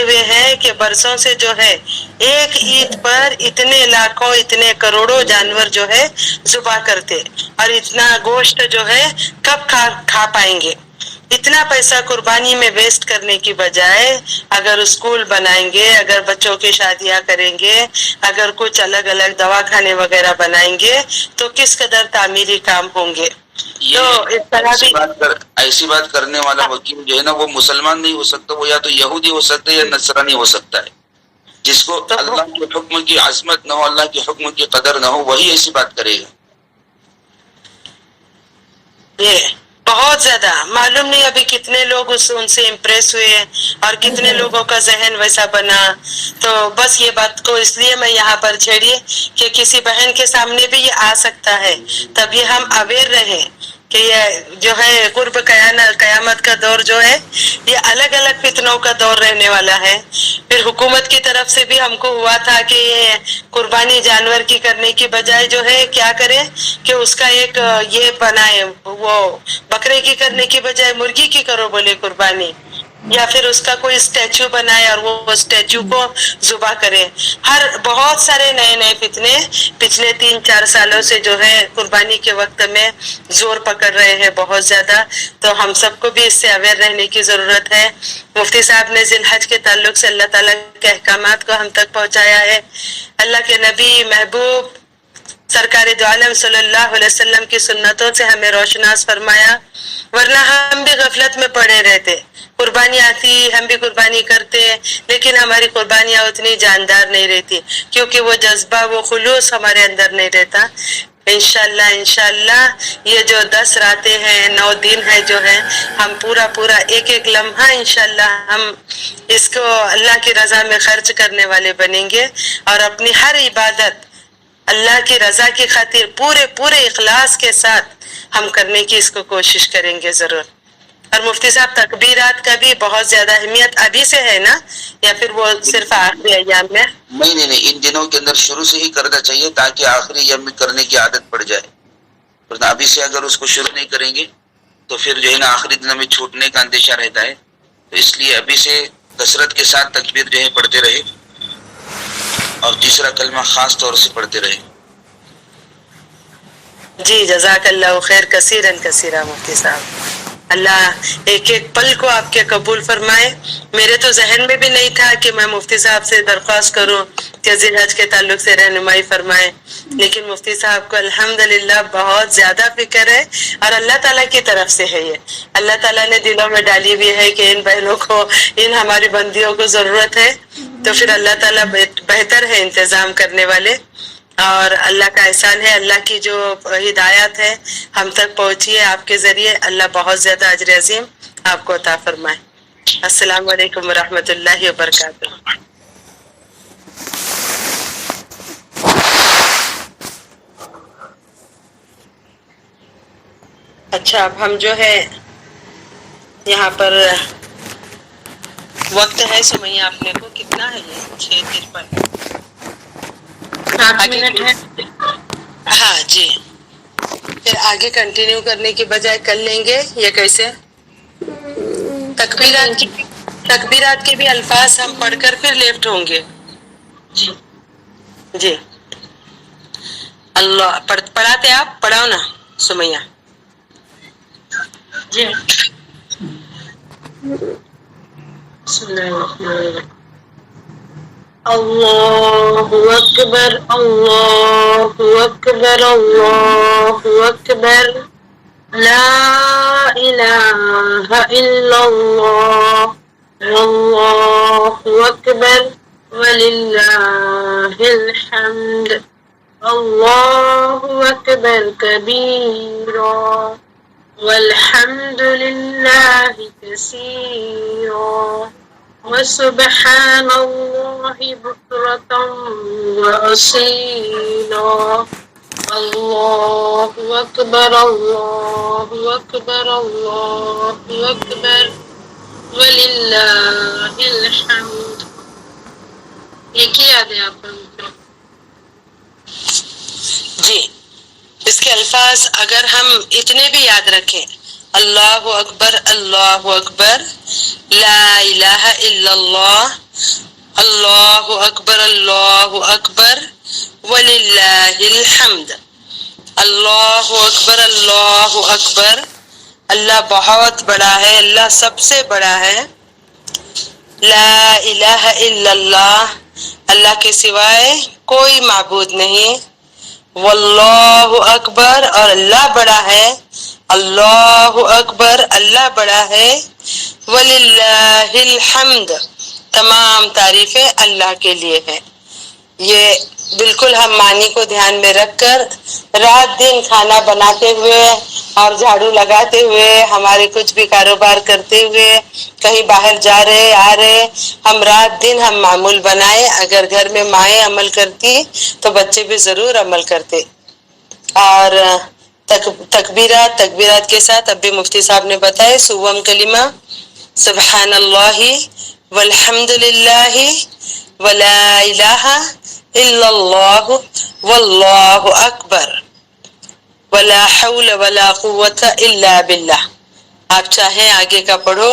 ہوئے ہیں کہ برسوں سے جو ہے ایک عید پر اتنے لاکھوں اتنے کروڑوں جانور جو ہے ذبح کرتے, اور اتنا گوشت جو ہے کب کھا پائیں گے. اتنا پیسہ قربانی میں ویسٹ کرنے کی بجائے اگر اسکول بنائیں گے, اگر بچوں کی شادیاں کریں گے, اگر کچھ الگ الگ دواخانے وغیرہ بنائیں گے تو کس قدر تعمیری کام ہوں گے. تو اس طرح بھی ایسی بات کرنے والا وکیل جو ہے نا وہ مسلمان نہیں ہو سکتا, وہ یا تو یہودی ہو سکتا ہے یا نصرانی ہو سکتا ہے. جس کو اللہ کے حکم کی عظمت نہ ہو, اللہ کے حکم کی قدر نہ ہو, وہی ایسی بات کرے گا. یہ بہت زیادہ معلوم نہیں ابھی کتنے لوگ ان سے امپریس ہوئے اور کتنے لوگوں کا ذہن ویسا بنا. تو بس یہ بات کو اس لیے میں یہاں پر چھیڑی کہ کسی بہن کے سامنے بھی یہ آ سکتا ہے, تبھی ہم اویئر رہیں کہ یہ جو ہے قرب قیامت کا دور جو ہے یہ الگ الگ فتنوں کا دور رہنے والا ہے. پھر حکومت کی طرف سے بھی ہم کو ہوا تھا کہ یہ قربانی جانور کی کرنے کی بجائے جو ہے کیا کرے کہ اس کا ایک یہ بنائے, وہ بکرے کی کرنے کی بجائے مرغی کی کرو بولے قربانی, یا پھر اس کا کوئی اسٹیچو بنائے اور وہ اسٹیچو کو ذبح کرے. بہت سارے نئے نئے فتنے پچھلے 3-4 سالوں سے جو ہے قربانی کے وقت میں زور پکڑ رہے ہیں بہت زیادہ. تو ہم سب کو بھی اس سے اویئر رہنے کی ضرورت ہے. مفتی صاحب نے ذی الحج کے تعلق سے اللہ تعالیٰ کے احکامات کو ہم تک پہنچایا ہے. اللہ کے نبی محبوب سرکار دو عالم صلی اللہ علیہ وسلم کی سنتوں سے ہمیں روشناس فرمایا, ورنہ ہم بھی غفلت میں پڑے رہتے. قربانی آتی, ہم بھی قربانی کرتے, لیکن ہماری قربانیاں اتنی جاندار نہیں رہتی کیونکہ وہ جذبہ, وہ خلوص ہمارے اندر نہیں رہتا. انشاءاللہ یہ جو 10 راتیں ہیں, 9 دن ہے جو ہے, ہم پورا ایک ایک لمحہ انشاءاللہ ہم اس کو اللہ کی رضا میں خرچ کرنے والے بنیں گے اور اپنی ہر عبادت اللہ کی رضا کی خاطر پورے اخلاص کے ساتھ ہم کرنے کی اس کو کوشش کریں گے ضرور. اور مفتی صاحب تکبیرات کا بھی بہت زیادہ اہمیت ابھی سے ہے نا, یا پھر وہ صرف آخری ایام میں؟ نہیں, ان دنوں کے اندر شروع سے ہی کرنا چاہیے تاکہ آخری ایام میں کرنے کی عادت پڑ جائے. ورنہ ابھی سے اگر اس کو شروع نہیں کریں گے تو پھر جو ہے نا آخری دنوں میں چھوٹنے کا اندیشہ رہتا ہے. تو اس لیے ابھی سے کثرت کے ساتھ تکبیر جو ہے پڑھتے رہے اور تیسرا کلمہ خاص طور سے پڑھتے رہے. جی جزاک اللہ خیر کثیرا مفتی صاحب, اللہ ایک ایک پل کو آپ کے قبول فرمائے. میرے تو ذہن میں بھی نہیں تھا کہ میں مفتی صاحب سے درخواست کروں کہ ذی الحج کے تعلق سے رہنمائی فرمائے, لیکن مفتی صاحب کو الحمدللہ بہت زیادہ فکر ہے اور اللہ تعالیٰ کی طرف سے ہے. یہ اللہ تعالیٰ نے دلوں میں ڈالی بھی ہے کہ ان بہنوں کو, ان ہماری بندیوں کو ضرورت ہے, تو پھر اللہ تعالیٰ بہتر ہے انتظام کرنے والے. اور اللہ کا احسان ہے, اللہ کی جو ہدایات ہے ہم تک پہنچی ہے آپ کے ذریعے, اللہ بہت زیادہ اجر عظیم آپ کو عطا فرمائے. السلام علیکم ورحمۃ اللہ وبرکاتہ. اچھا, اب ہم جو ہے یہاں پر وقت ہے سمیہ اپنے کو کتنا ہے, یہ 6:53 7 منٹ ہے. ہاں جی, پھر آگے کنٹینیو کرنے کی بجائے کر لیں گے. یہ کیسے تکبیرات کے بھی الفاظ ہم پڑھ کر پھر لیفٹ ہوں گے. جی اللہ پڑھاتے, آپ پڑھاؤ نا سمیہ. جی اللہ اکبر اللہ اکبر اللہ اکبر لا الہ الا اللہ واللہ اکبر وللہ الحمد. اللہ اکبر کبیرا والحمد للہ کثیرا وسبحان اللہ بکرۃ وأصیلا. اللہ اکبر اللہ اکبر اللہ اکبر وللہ الحمد. ایک ہی یاد ہے آپ کو؟ جی, اس کے الفاظ اگر ہم اتنے بھی یاد رکھیں, اللہ اکبر لا الہ الا اللہ, اللہ اکبر وللہ الحمد, اللہ اکبر اللہ بہت بڑا ہے, اللہ سب سے بڑا ہے. لا الہ الا اللہ, اللہ کے سوائے کوئی معبود نہیں. واللہ اکبر, اور اللہ بڑا ہے. اللہ اکبر, اللہ بڑا ہے. وللہ الحمد, تمام تعریفیں اللہ کے لیے ہیں. یہ بالکل ہم معنی کو دھیان میں رکھ کر رات دن کھانا بناتے ہوئے اور جھاڑو لگاتے ہوئے, ہمارے کچھ بھی کاروبار کرتے ہوئے, کہیں باہر جا رہے آ رہے, ہم رات دن ہم معمول بنائے. اگر گھر میں مائیں عمل کرتی تو بچے بھی ضرور عمل کرتے. اور تکبیرات کے ساتھ اب بھی مفتی صاحب نے بتائے سوم کلمہ سبحان اللہ والحمد للہ ولا الہ الا اللہ واللہ اکبر ولا حول ولا قوت الا باللہ. آپ چاہیں آگے کا پڑھو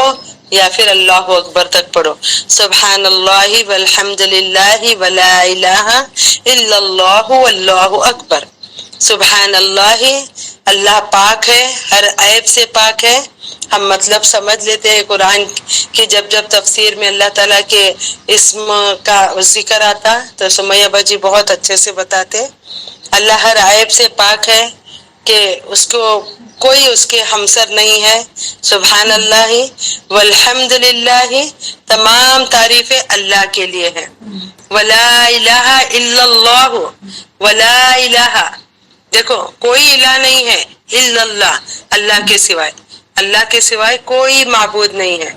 یا پھر اللہ اکبر تک پڑھو. سبحان اللہ والحمد للہ ولا الہ الا اللہ واللہ اکبر. سبحان اللہ, اللہ پاک ہے, ہر عیب سے پاک ہے. ہم مطلب سمجھ لیتے ہیں قرآن کی, جب جب تفسیر میں اللہ تعالیٰ کے اسم کا ذکر آتا تو سمیہ باجی بہت اچھے سے بتاتے. اللہ ہر عیب سے پاک ہے کہ اس کو کوئی اس کے ہمسر نہیں ہے. سبحان اللہ والحمد للہ, تمام تعریفیں اللہ کے لیے ہیں. ولا الہ الا اللہ, ولا الہ, دیکھو کوئی الہ نہیں ہے, الا اللہ, اللہ کے سوائے, اللہ کے سوائے کوئی معبود نہیں ہے.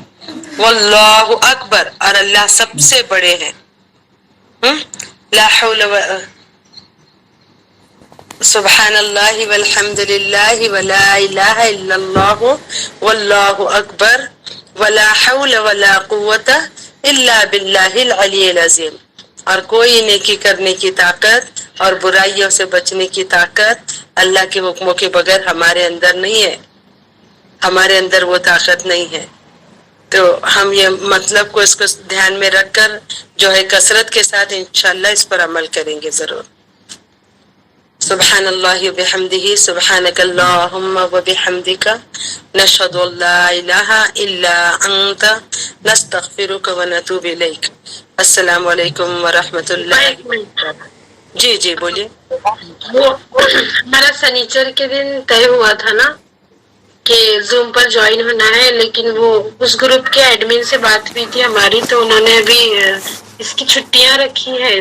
واللہ اکبر, اور اللہ سب سے بڑے ہیں. لا حول سبحان اللہ والحمد للہ ولا الہ الا اللہ واللہ اکبر ولا حول ولا قوت الا باللہ العلی العظیم. اور کوئی نیکی کرنے کی طاقت اور برائیوں سے بچنے کی طاقت اللہ کے حکموں کے بغیر ہمارے اندر نہیں ہے, ہمارے اندر وہ طاقت نہیں ہے. تو ہم یہ مطلب کو اس کو دھیان میں رکھ کر جو ہے کثرت کے ساتھ انشاءاللہ اس پر عمل کریں گے ضرور. سبحان اللہ وبحمدہ, سبحانک اللہم وبحمدک, نشہد ان لا الہ الا انت, نستغفرک ونتوب الیک. السلام علیکم ورحمۃ اللہ. جی جی بولیے. وہ ہمارا سنیچر کے دن طے ہوا تھا نا کہ زوم پر جوائن ہونا ہے, لیکن وہ اس گروپ کے ایڈمن سے بات ہوئی تھی ہماری, تو انہوں نے ابھی اس کی چھٹیاں رکھی ہے.